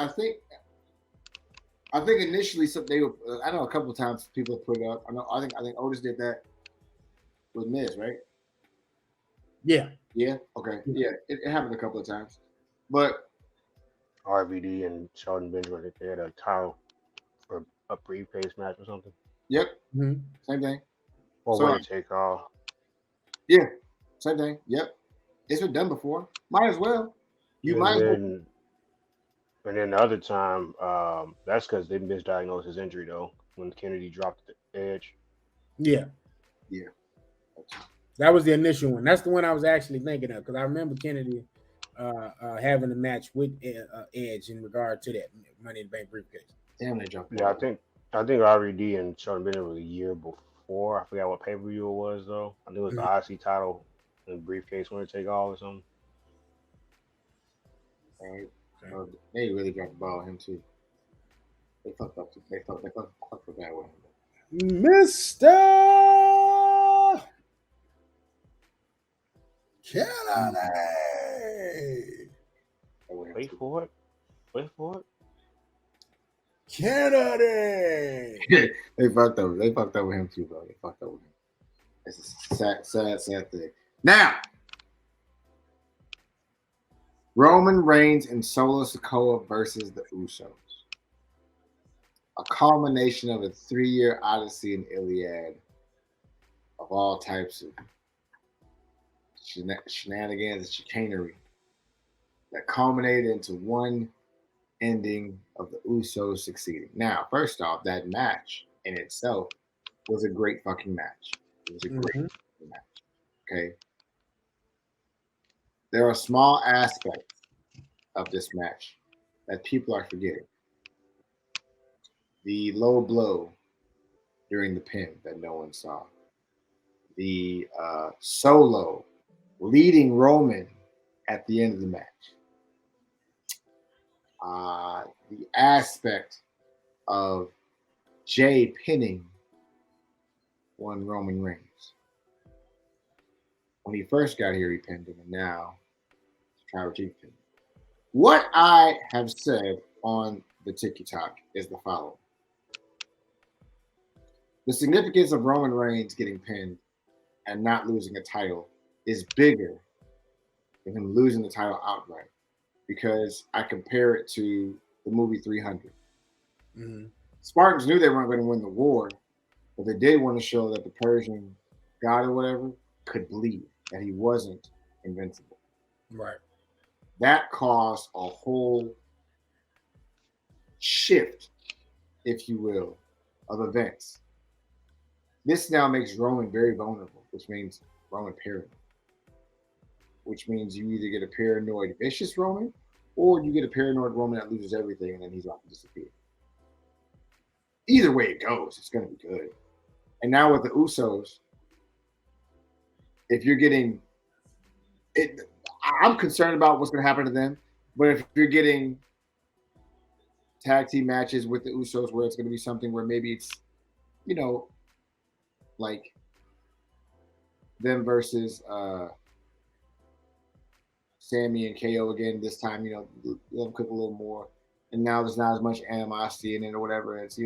I think initially they were. I know a couple of times people put it up. I think Otis did that with Miz, right? Yeah. Yeah. Okay. Yeah. It happened a couple of times, but RVD and Sheldon Benjamin, they had a title for a briefcase match or something. Yep. Mm-hmm. Same thing. Or winner take all. Yeah. Same thing. Yep. It's been done before. Might as well. And then the other time, that's because they misdiagnosed his injury though when Kennedy dropped the Edge. Yeah. Yeah. That was the initial one. That's the one I was actually thinking of because I remember Kennedy having a match with Edge in regard to that Money in the Bank briefcase. Damn, they jumped. Yeah, I think RVD and Sheldon Benjamin was a year before. I forgot what pay-per-view it was though. I think it was the IC title and briefcase winner take all or something. All right. They really dropped the ball on him too. They fucked up. They fucked the bad way. Mr. Kennedy. Wait for it. Kennedy. They fucked up. They fucked up with him too, bro. They fucked up with him. It's a sad thing. Now, Roman Reigns and Solo Sikoa versus the Usos. A culmination of a 3-year odyssey and Iliad of all types of shenanigans and chicanery that culminated into one ending of the Usos succeeding. Now, first off, that match in itself was a great fucking match. It was a great match. Okay. There are small aspects of this match that people are forgetting. The low blow during the pin that no one saw. The Solo leading Roman at the end of the match. The aspect of Jay pinning one Roman Reigns. When he first got here, he pinned him, and now Tribal Chief pinned him. What I have said on the TikTok is the following. The significance of Roman Reigns getting pinned and not losing a title is bigger than him losing the title outright, because I compare it to the movie 300. Mm-hmm. Spartans knew they weren't going to win the war, but they did want to show that the Persian god or whatever could bleed, that he wasn't invincible. Right. That caused a whole shift, if you will, of events. This now makes Roman very vulnerable, which means Roman paranoid. Which means you either get a paranoid, vicious Roman, or you get a paranoid Roman that loses everything and then he's about to disappear. Either way it goes, it's going to be good. And now with the Usos, if you're getting it, I'm concerned about what's going to happen to them. But if you're getting tag team matches with the Usos where it's going to be something where maybe it's, like them versus Sammy and KO again this time, let them cook a little more. And now there's not as much animosity in it or whatever. It's,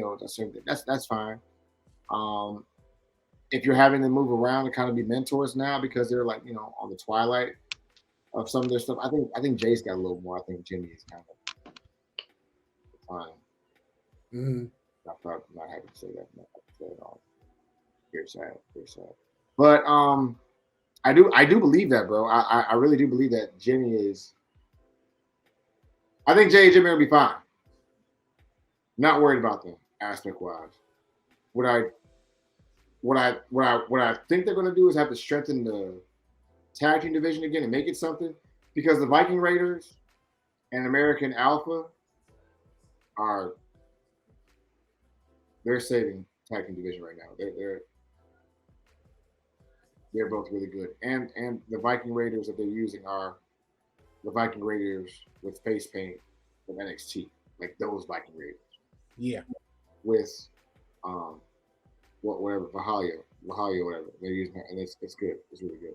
that's fine. If you're having them move around and kind of be mentors now because they're like, on the twilight of some of their stuff, I think Jay's got a little more. I think Jimmy is kind of fine. Mm-hmm. I'm not happy to say that. I'm not happy to say it all. Very sad. But I do believe that, bro. I really do believe that Jimmy is. I think Jay and Jimmy will be fine. Not worried about them aspect wise. What I think they're going to do is have to strengthen the tag team division again and make it something, because the Viking Raiders and American Alpha they're saving tag team division right now. They're both really good, and the Viking Raiders that they're using are the Viking Raiders with face paint from NXT, like those Viking Raiders. Yeah. With whatever Valhalla, whatever they're using, and it's good. It's really good.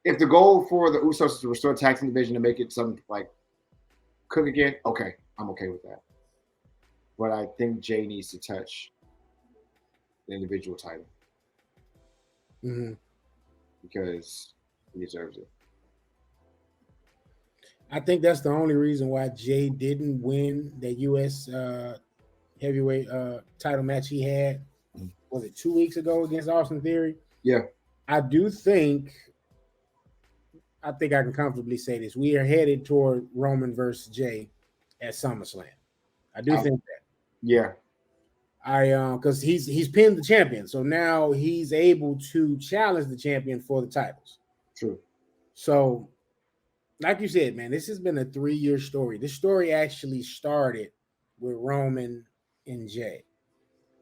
If the goal for the Usos is to restore tag team division and make it something like cook again, okay, I'm okay with that. But I think Jay needs to touch the individual title. Mm-hmm. Because he deserves it. I think that's the only reason why Jay didn't win that U.S. Heavyweight title match he had. Was it 2 weeks ago against Austin Theory? Yeah. I think I can comfortably say this. We are headed toward Roman versus Jay at SummerSlam. I do think that. Yeah. Because he's pinned the champion, so now he's able to challenge the champion for the titles. True. So, like you said, man, this has been a 3-year story. This story actually started with Roman and Jay.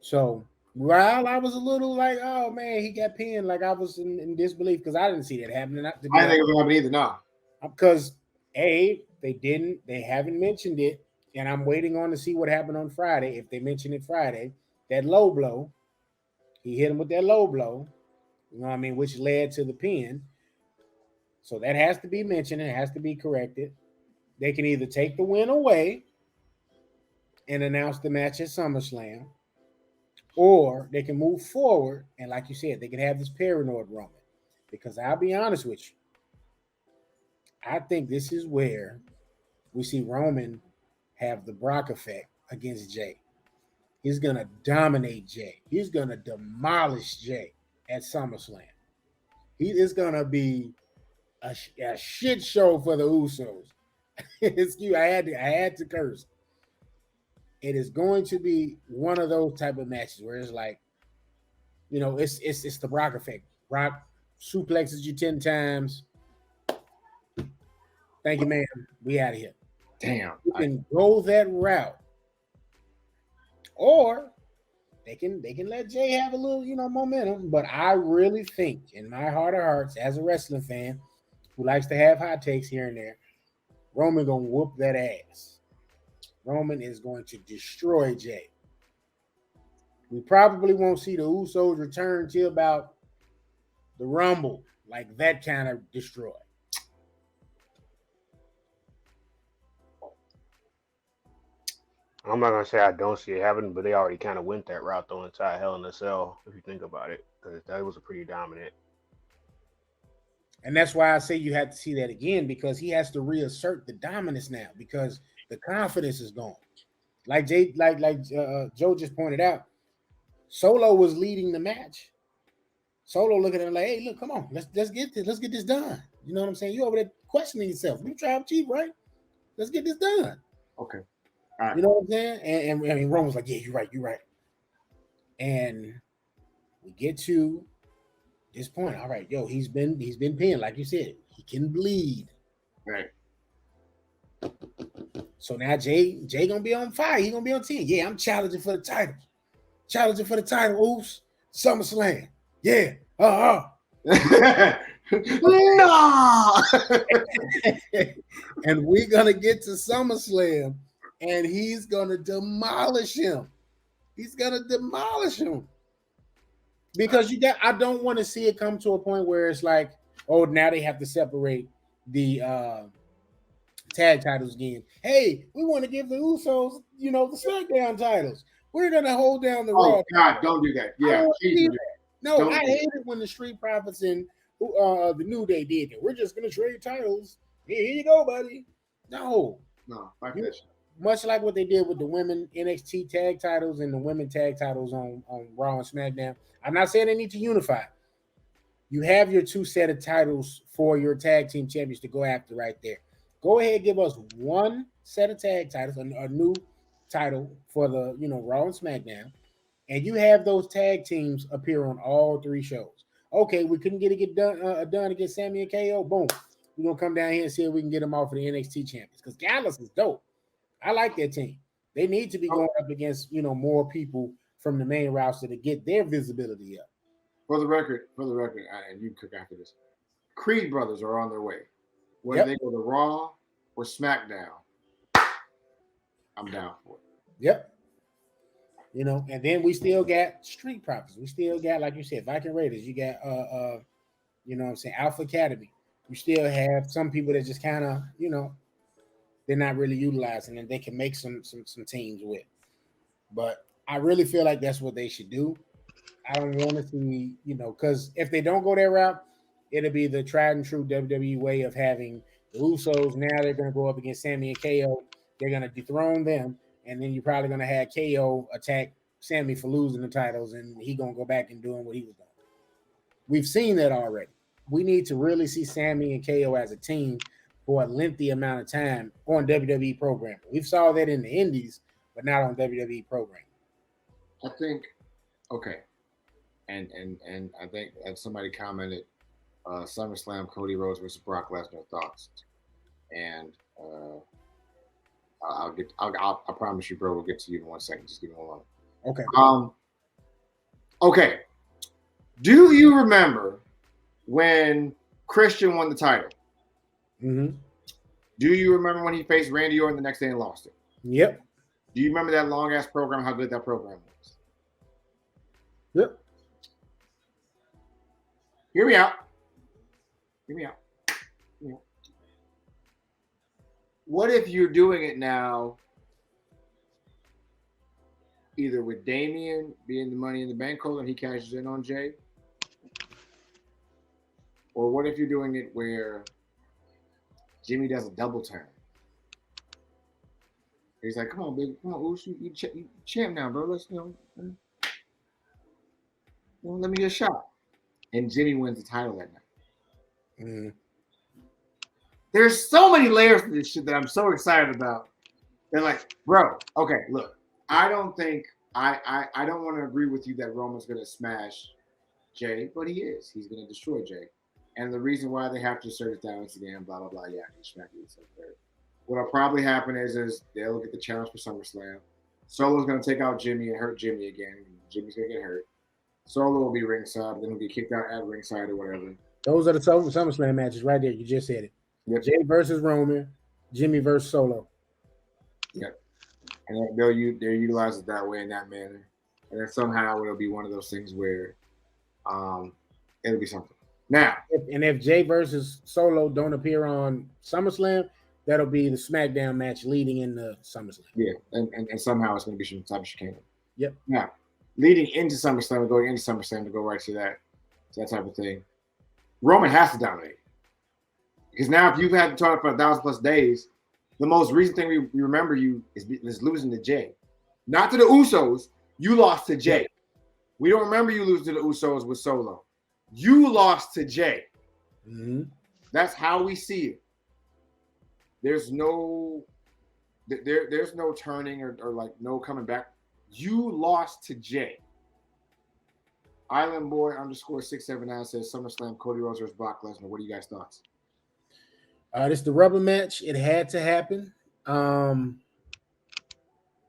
So while I was a little like, oh man, he got pinned, like I was in disbelief because I didn't see that happening. I didn't think it was gonna happen either. No, because they haven't mentioned it. And I'm waiting on to see what happened on Friday. If they mention it Friday, that low blow, he hit him with that low blow, which led to the pin. So that has to be mentioned. It has to be corrected. They can either take the win away and announce the match at SummerSlam, or they can move forward. And like you said, they can have this paranoid Roman. Because I'll be honest with you, I think this is where we see Roman have the Brock effect against Jay. He's going to dominate Jay. He's going to demolish Jay at SummerSlam. He is going to be a shit show for the Usos. Excuse, I had to curse. It is going to be one of those type of matches where it's like, it's the Brock effect. Brock suplexes you 10 times. Thank you, man. We out of here. Damn. You can go that route, or they can let Jay have a little, momentum. But I really think, in my heart of hearts, as a wrestling fan who likes to have hot takes here and there, Roman gonna whoop that ass. Roman is going to destroy Jay. We probably won't see the Usos return till about the Rumble, like that kind of destroy. I'm not gonna say I don't see it happening, but they already kind of went that route though inside Hell in a Cell, if you think about it, because that was a pretty dominant. And that's why I say you have to see that again, because he has to reassert the dominance now, because the confidence is gone. Like Joe just pointed out, Solo was leading the match. Solo looking at him like, hey, look, come on, let's get this done. You know what I'm saying? You over there questioning yourself. You tribal chief, right? Let's get this done. Okay. All right. You know what I'm saying? And I mean, Rome was like, yeah, you're right. And we get to this point. All right, yo, he's been pinned, like you said. He can bleed. Right. So now Jay gonna be on fire. He gonna be on 10. Yeah, I'm challenging for the title. Oops. SummerSlam. Yeah. No. And we're gonna get to SummerSlam, and he's gonna demolish him. Because I don't want to see it come to a point where it's like, oh, now they have to separate the tag titles again. Hey, we want to give the Usos, the SmackDown titles. We're gonna hold down the Raw. Oh God, don't do that. Yeah, no, I hate it when the Street Profits and the New Day did it. We're just gonna trade titles. Here you go, buddy. No, like that shit. Much like what they did with the women NXT tag titles and the women tag titles on Raw and SmackDown. I'm not saying they need to unify. You have your 2 set of titles for your tag team champions to go after right there. Go ahead, give us 1 set of tag titles, a new title for the Raw and SmackDown, and you have those tag teams appear on all 3 shows. Okay, we couldn't get done against Sammy and KO. Boom, we're gonna come down here and see if we can get them off for the NXT champions because Gallus is dope. I like that team. They need to be going up against more people from the main roster to get their visibility up. For the record, and you cook after this. Creed brothers are on their way. Whether they go to Raw or SmackDown, I'm down for it. Yep. And then we still got Street Profits. We still got, like you said, Viking Raiders. You got Alpha Academy. You still have some people that just kind of, they're not really utilizing and they can make some teams with. But I really feel like that's what they should do. I don't want to see, because if they don't go that route, it'll be the tried and true WWE way of having the Usos. Now they're going to go up against Sammy and KO. They're going to dethrone them, and then you're probably going to have KO attack Sammy for losing the titles, and he going to go back and doing what he was doing. We've seen that already. We need to really see Sammy and KO as a team for a lengthy amount of time on WWE programming. We've saw that in the Indies, but not on WWE programming. I think, okay, and I think as somebody commented, SummerSlam, Cody Rhodes versus Brock Lesnar thoughts, and I promise you, bro, we'll get to you in 1 second. Just give me 1 moment. Okay. Okay. Do you remember when Christian won the title? Mm-hmm. Do you remember when he faced Randy Orton the next day and lost it? Yep. Do you remember that long ass program? How good that program was? Yep. Hear me out. What if you're doing it now, either with Damian being the Money in the Bank holder and he cashes in on Jay, or what if you're doing it where Jimmy does a double turn? He's like, "Come on, baby, come on, Uso, you champ now, bro. Let's let me get a shot." And Jimmy wins the title that night. Mm-hmm. There's so many layers to this shit that I'm so excited about. They're like, bro, okay, look, I don't think I don't want to agree with you that Roman's gonna smash Jay, but he is. He's gonna destroy Jay. And the reason why they have to assert it down Instagram, blah blah blah, yeah, he's smacking it. What'll probably happen is they'll get the challenge for SummerSlam. Solo's gonna take out Jimmy and hurt Jimmy again. Jimmy's gonna get hurt. Solo will be ringside, then he'll get kicked out at ringside or whatever. Those are the SummerSlam matches right there. You just said it. Yep. Jay versus Roman, Jimmy versus Solo. Yep. And they'll utilize it that way in that manner. And then somehow it'll be one of those things where it'll be something. Now. If Jay versus Solo don't appear on SummerSlam, that'll be the SmackDown match leading into SummerSlam. Yeah, and somehow it's going to be some type of chicane. Yep. Now, leading into SummerSlam and going into SummerSlam to go right to that type of thing, Roman has to dominate. Because now if you've had to talk for 1,000+ days, The most recent thing we remember you is losing to Jay. Not to the Usos. You lost to Jay. We don't remember you losing to the Usos with Solo. You lost to Jay. Mm-hmm. That's how we see it. There's no turning or like no coming back. You lost to Jay. Island Boy _679 says SummerSlam Cody Rhodes versus Brock Lesnar. What are you guys' thoughts? This is the rubber match. It had to happen.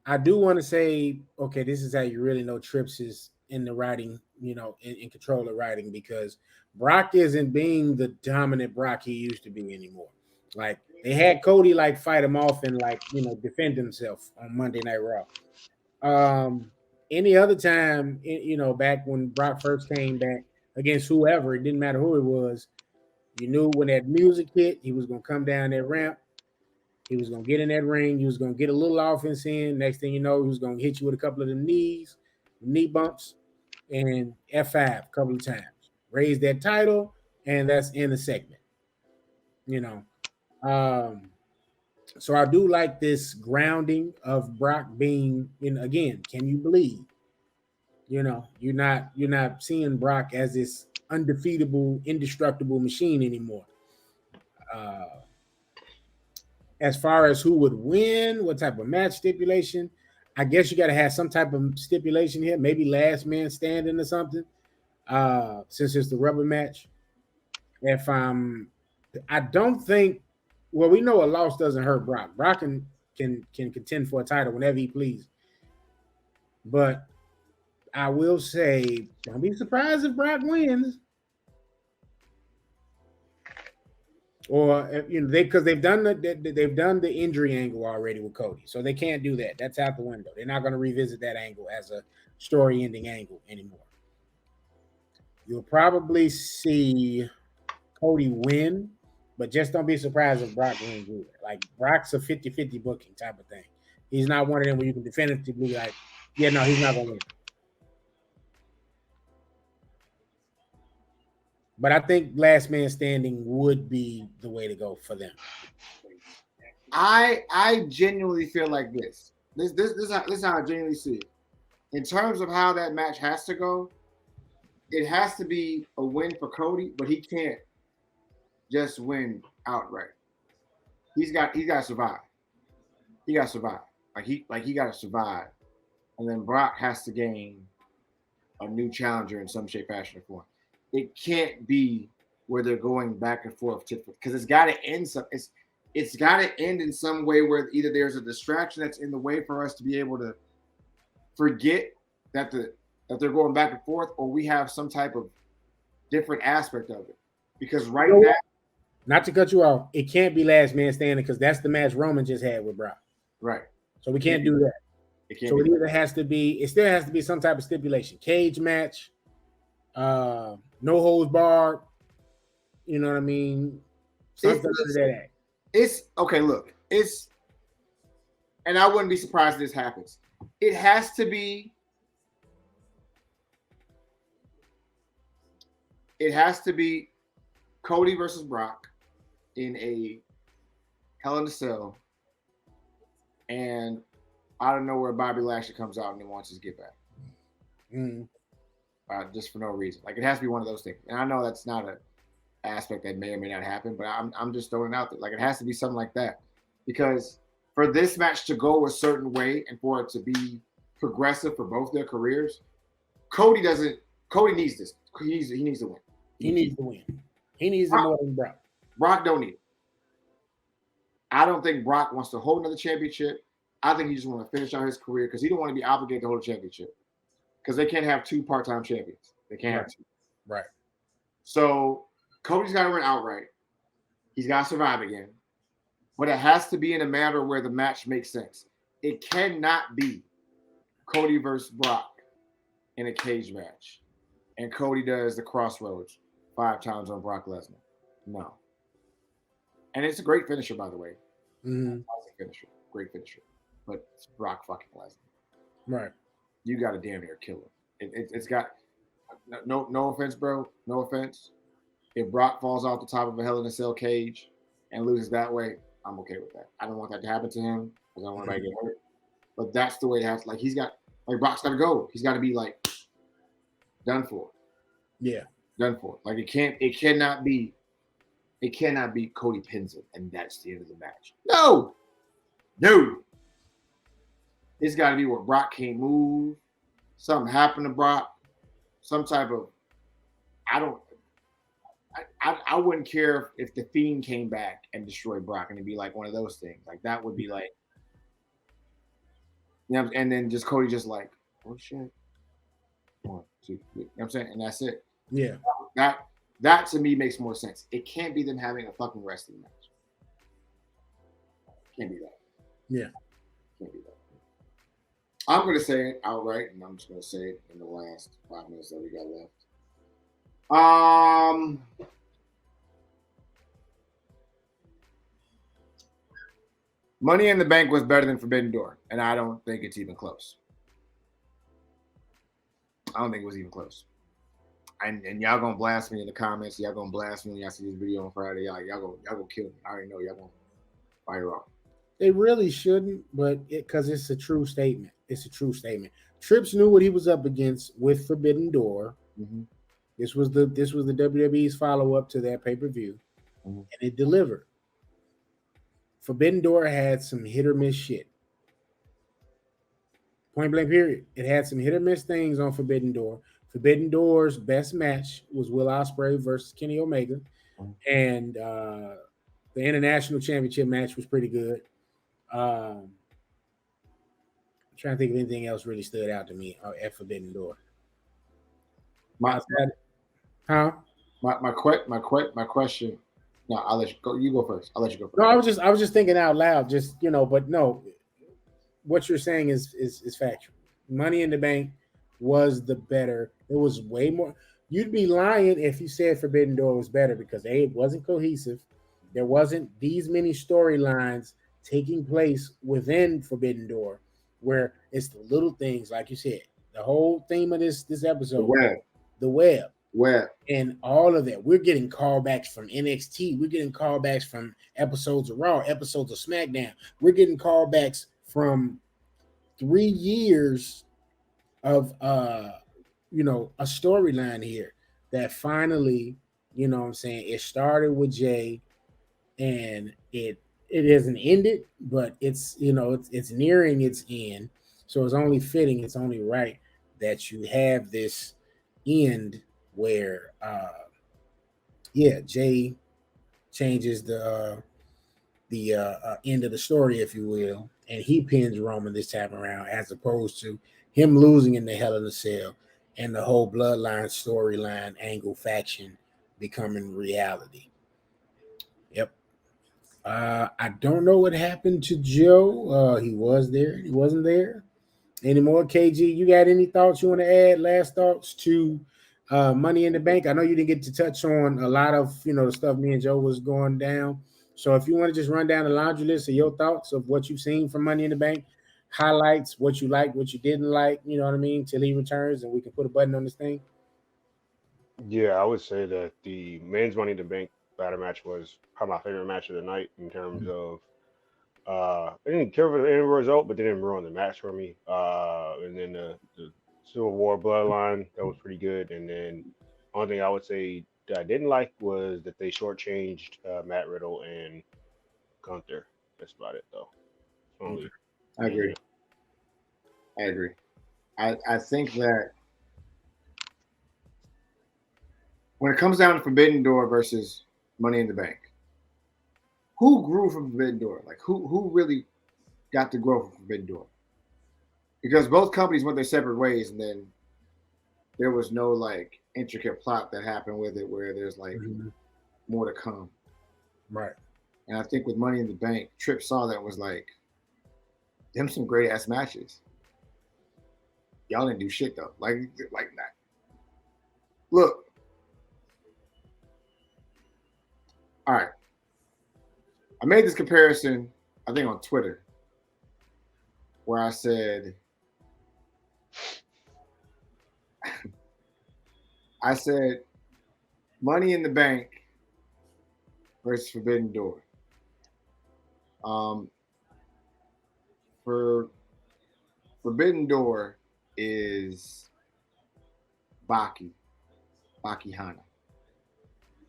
I do want to say, okay, this is how you really know Trips is in the writing, in control of writing, because Brock isn't being the dominant Brock he used to be anymore. Like, they had Cody like fight him off and like, defend himself on Monday Night Raw. Any other time, back when Brock first came back against whoever, it didn't matter who it was, you knew when that music hit, he was going to come down that ramp. He was going to get in that ring. He was going to get a little offense in. Next thing you know, he was going to hit you with a couple of them knee bumps, and F5 a couple of times. Raise that title, and that's in the segment. So I do like this grounding of Brock being, again, can you believe? You're not seeing Brock as this undefeatable, indestructible machine anymore. As far as who would win, what type of match stipulation, I guess you got to have some type of stipulation here, maybe last man standing or something, since it's the rubber match. I don't think, well, we know a loss doesn't hurt Brock. Brock can contend for a title whenever he pleases. But I will say, don't be surprised if Brock wins. Or because they've done the injury angle already with Cody, so they can't do that. That's out the window. They're not going to revisit that angle as a story-ending angle anymore. You'll probably see Cody win, but just don't be surprised if Brock wins either. Like, Brock's a 50-50 booking type of thing. He's not one of them where you can definitively be like, yeah, no, he's not going to win. But I think last man standing would be the way to go for them. I genuinely feel like this. This is how I genuinely see it. In terms of how that match has to go, it has to be a win for Cody, but he can't just win outright. He's got to survive. He got to survive. Like he got to survive, and then Brock has to gain a new challenger in some shape, fashion, or form. It can't be where they're going back and forth because it's got to end. It's got to end in some way where either there's a distraction that's in the way for us to be able to forget that they're going back and forth, or we have some type of different aspect of it. Because right now, not to cut you off, it can't be last man standing because that's the match Roman just had with Brock. Right. So we can't do that. It still has to be some type of stipulation. Cage match, no holds barred. You know what I mean? It's okay. Look, and I wouldn't be surprised if this happens. It has to be. It has to be Cody versus Brock in a Hell in a Cell, and I don't know where Bobby Lashley comes out and he wants his get back. Just for no reason. Like, it has to be one of those things. And I know that's not an aspect that may or may not happen, but I'm just throwing it out there. Like, it has to be something like that. Because for this match to go a certain way and for it to be progressive for both their careers, Cody needs this. He needs to win. He needs to win. He needs it more than Brock. Brock don't need it. I don't think Brock wants to hold another championship. I think he just wants to finish out his career because he don't want to be obligated to hold a championship. Because they can't have two part-time champions. They can't have two. Right. So Cody's got to win outright. He's got to survive again. But it has to be in a manner where the match makes sense. It cannot be Cody versus Brock in a cage match. And Cody does the crossroads 5 times on Brock Lesnar. No. And it's a great finisher, by the way. Finisher. Great finisher. But it's Brock fucking Lesnar. Right. You got to damn near kill him. It's got no offense, bro. No offense. If Brock falls off the top of a Hell in a Cell cage and loses that way, I'm okay with that. I don't want that to happen to him because I don't want anybody to get hurt. But that's the way it has. Like Brock's got to go. He's got to be like done for. Yeah. Done for. Like it cannot be Cody pins him and that's the end of the match. No. It's got to be where Brock can't move. Something happened to Brock. Some type of I wouldn't care if the Fiend came back and destroyed Brock and it'd be like one of those things. Like that would be like, you know, and then just Cody just like, oh shit. 1, 2, 3. You know what I'm saying? And that's it. Yeah. That to me makes more sense. It can't be them having a fucking wrestling match. Can't be that. Yeah. Can't be that. I'm gonna say it outright, and I'm just gonna say it in the last 5 minutes that we got left. Money in the Bank was better than Forbidden Door, and I don't think it's even close. I don't think it was even close. And y'all gonna blast me in the comments. Y'all gonna blast me when y'all see this video on Friday. Y'all gonna kill me. I already know y'all gonna fire off. They really shouldn't, but because it's a true statement. It's a true statement. Trips knew what he was up against with Forbidden Door. Mm-hmm. This was the WWE's follow-up to that pay-per-view, and it delivered. Forbidden Door had some hit or miss shit. Point blank period. It had some hit or miss things on Forbidden Door. Forbidden Door's best match was Will Ospreay versus Kenny Omega, and the International Championship match was pretty good. I'm trying to think of anything else really stood out to me at Forbidden Door. My question. No, I'll let you go. You go first. I'll let you go first. No, I was just thinking out loud. Just but no, what you're saying is factual. Money in the Bank was the better. It was way more. You'd be lying if you said Forbidden Door was better because it wasn't cohesive. There wasn't these many storylines taking place within Forbidden Door, where it's the little things, like you said. The whole theme of this episode, the web, and all of that. We're getting callbacks from NXT. We're getting callbacks from episodes of Raw, episodes of SmackDown. We're getting callbacks from 3 years of a storyline here that finally, you know what I'm saying, it started with Jay and it hasn't ended, but it's it's nearing its end. So it's only fitting, it's only right that you have this end where Jay changes the end of the story, if you will, and he pins Roman this time around, as opposed to him losing in the Hell in a Cell and the whole bloodline storyline angle faction becoming reality. Yep. I don't know what happened to Joe. He was there. He wasn't there anymore. KG, you got any thoughts you want to add? Last thoughts to Money in the Bank? I know you didn't get to touch on a lot of the stuff me and Joe was going down. So if you want to just run down the laundry list of your thoughts of what you've seen from Money in the Bank, highlights, what you liked, what you didn't like, you know what I mean, till he returns and we can put a button on this thing. Yeah, I would say that the men's Money in the Bank ladder match was probably my favorite match of the night in terms of I didn't care for the end result, but they didn't ruin the match for me. And then the Civil War Bloodline, that was pretty good. And then only thing I would say that I didn't like was that they shortchanged Matt Riddle and Gunther. That's about it, though. Only, I agree. I think that when it comes down to Forbidden Door versus Money in the Bank, who grew from Forbidden Door? Like who really got to grow from Forbidden Door? Because both companies went their separate ways, and then there was no like intricate plot that happened with it where there's like more to come. Right. And I think with Money in the Bank, Tripp saw that and was like, them some great ass matches. Y'all didn't do shit though. Like that. Look. All right. I made this comparison, I think on Twitter, where I said, Money in the Bank versus Forbidden Door. For Forbidden Door is Baki Hana.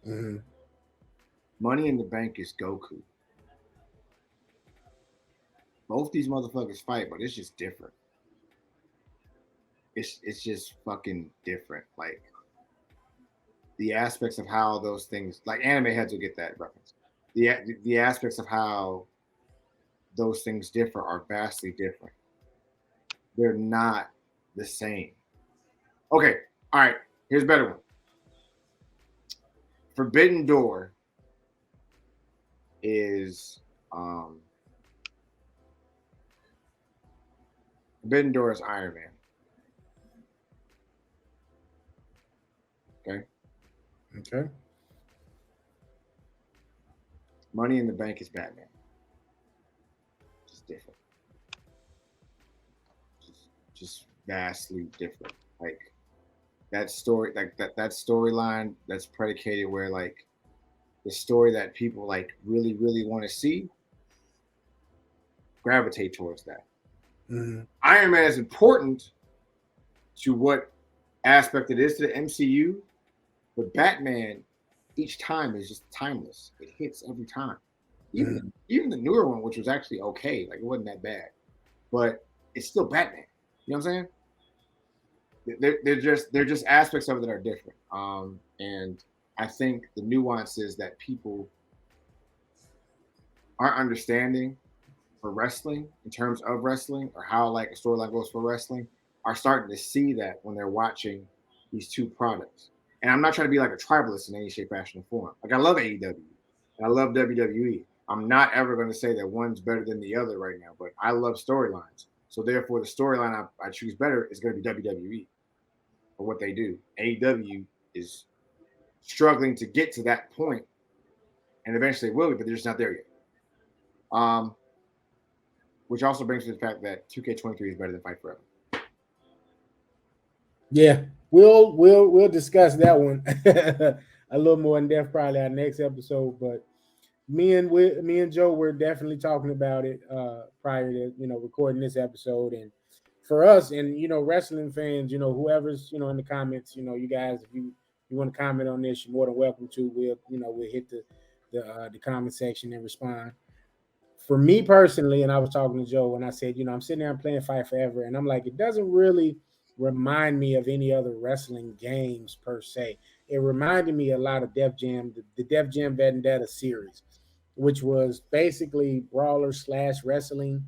Mm-hmm. Money in the Bank is Goku. Both these motherfuckers fight, but it's just different. It's just fucking different. Like the aspects of how those things, like anime heads will get that reference. The aspects of how those things differ are vastly different. They're not the same. Okay, all right. Here's a better one. Forbidden Door is Forbidden Door is Iron Man. Okay. Okay. Money in the Bank is Batman. Just different. Just vastly different. Like that story, like that storyline that's predicated where like the story that people like really, really want to see gravitate towards that. Mm-hmm. Iron Man is important to what aspect it is to the MCU, but Batman each time is just timeless. It hits every time. Even the newer one, which was actually okay, like it wasn't that bad, but it's still Batman. You know what I'm saying? They're just aspects of it that are different. And I think the nuances that people aren't understanding for wrestling in terms of wrestling or how like a storyline goes for wrestling are starting to see that when they're watching these two products. And I'm not trying to be like a tribalist in any shape, fashion, or form. Like I love AEW and I love WWE. I'm not ever going to say that one's better than the other right now, but I love storylines. So therefore, the storyline I choose better is going to be WWE for what they do. AEW is struggling to get to that point, and eventually will be, but they're just not there yet. Which also brings to the fact that 2K23 is better than Fight Forever. Yeah, we'll discuss that one a little more in depth probably our next episode. But me and Joe were definitely talking about it prior to recording this episode. And for us, and wrestling fans, whoever's in the comments, you guys, if you want to comment on this, you're more than welcome to. We'll hit the comment section and respond. For me personally, and I was talking to Joe and I said, I'm sitting there playing Fight Forever, and I'm like, it doesn't really remind me of any other wrestling games per se. It reminded me a lot of Def Jam, the Def Jam Vendetta series, which was basically brawler / wrestling,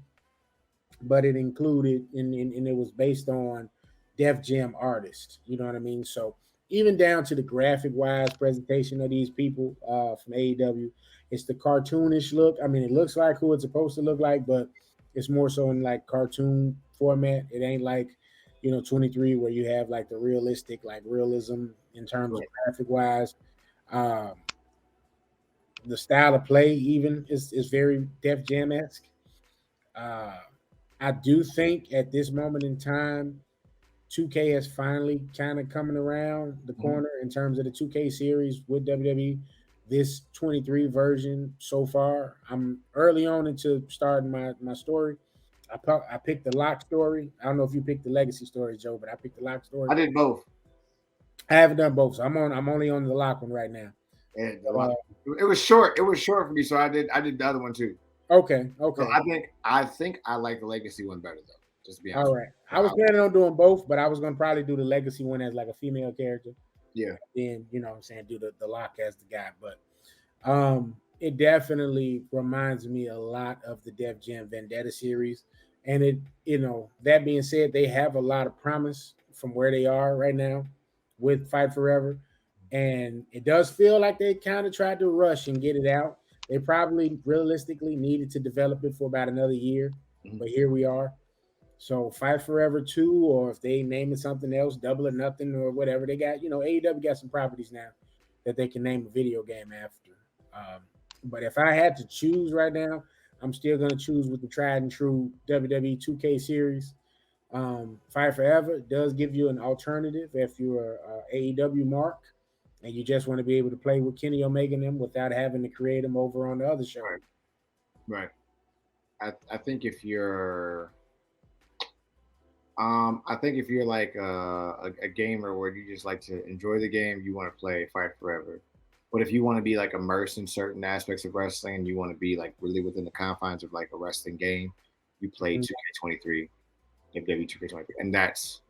but it included and it was based on Def Jam artists. You know what I mean? So even down to the graphic wise presentation of these people from AEW, it's the cartoonish look. I mean, it looks like who it's supposed to look like, but it's more so in like cartoon format. It ain't like 23 where you have like the realistic like realism in terms of graphic wise. The style of play even is very Def Jam esque. I do think at this moment in time, 2K is finally kind of coming around the corner in terms of the 2K series with WWE. This 23 version so far, I'm early on into starting my story. I picked the lock story. I don't know if you picked the legacy story, Joe, but I picked the lock story. I did both. I haven't done both, so I'm only on the lock one right now. And it was short. It was short for me, so I did the other one too. Okay. So I think I like the legacy one better though. Just to be honest. All right. I was planning on doing both, but I was gonna probably do the legacy one as like a female character. Yeah. Then what I'm saying, do the lock as the guy. But it definitely reminds me a lot of the Def Jam Vendetta series. And it, that being said, they have a lot of promise from where they are right now with Fight Forever. And it does feel like they kind of tried to rush and get it out. They probably realistically needed to develop it for about another year, but here we are. So Fight Forever 2, or if they name it something else, Double or Nothing or whatever, they got, AEW got some properties now that they can name a video game after. But if I had to choose right now, I'm still going to choose with the tried and true WWE 2K series. Fight Forever does give you an alternative if you're a AEW mark and you just want to be able to play with Kenny Omega and them without having to create them over on the other show. Right. I think if you're like a gamer where you just like to enjoy the game, you want to play Fight Forever. But if you want to be like immersed in certain aspects of wrestling and you want to be like really within the confines of like a wrestling game, you play 2K23, WWE 2K23, and that's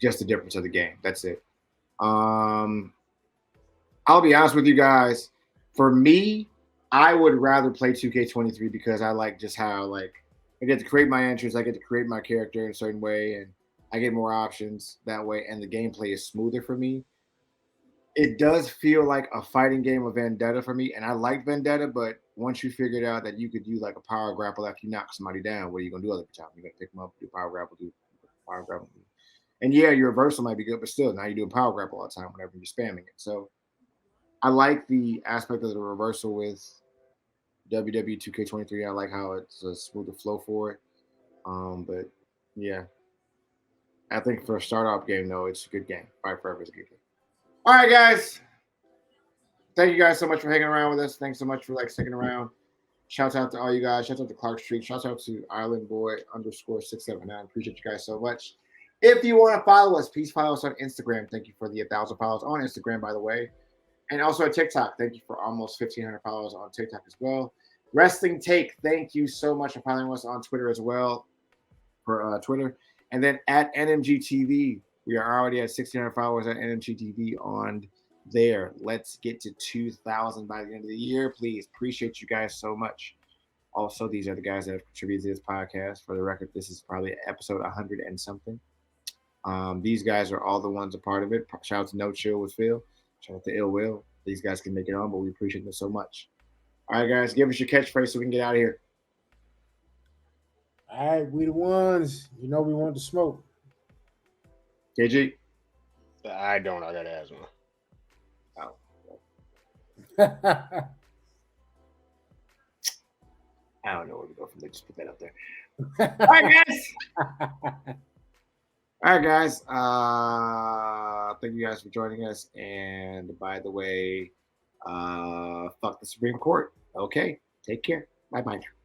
just the difference of the game. That's it. I'll be honest with you guys. For me, I would rather play 2K23 because I like just how like I get to create my entries, I get to create my character in a certain way, and I get more options that way, and the gameplay is smoother for me. It does feel like a fighting game of Vendetta for me, and I like Vendetta, but once you figured out that you could do like a power grapple after you knock somebody down, what are you gonna do other time? You're gonna pick them up, do power grapple, do power grapple. And yeah, your reversal might be good, but still, now you do a power grapple all the time whenever you're spamming it. So I like the aspect of the reversal with WWE 2K23. I like how it's a smoother flow for it. But yeah, I think for a start-off game though, it's a good game. Fight Forever is a good game. All right, guys. Thank you guys so much for hanging around with us. Thanks so much for like sticking around. Shout out to all you guys. Shout out to Clark Street. Shout out to IslandBoy_679. Appreciate you guys so much. If you want to follow us, please follow us on Instagram. Thank you for the 1,000 followers on Instagram, by the way. And also at TikTok. Thank you for almost 1,500 followers on TikTok as well. Wrestling Take. Thank you so much for following us on Twitter as well. For Twitter. And then at NMGTV. We are already at 1,600 followers at NMGTV on there. Let's get to 2,000 by the end of the year. Please. Appreciate you guys so much. Also, these are the guys that have contributed to this podcast. For the record, this is probably episode 100 and something. These guys are all the ones a part of it. Shout out to No Chill with Phil. Shout out to Ill Will. These guys can make it on, but we appreciate them so much. All right, guys, give us your catchphrase so we can get out of here. All right, we the ones. You know we want to smoke. KG? I don't. I got asthma. Oh. I don't know where to go from there. Just put that up there. All right, guys. All right, guys. Thank you guys for joining us. And by the way, fuck the Supreme Court. Okay. Take care. Bye-bye now.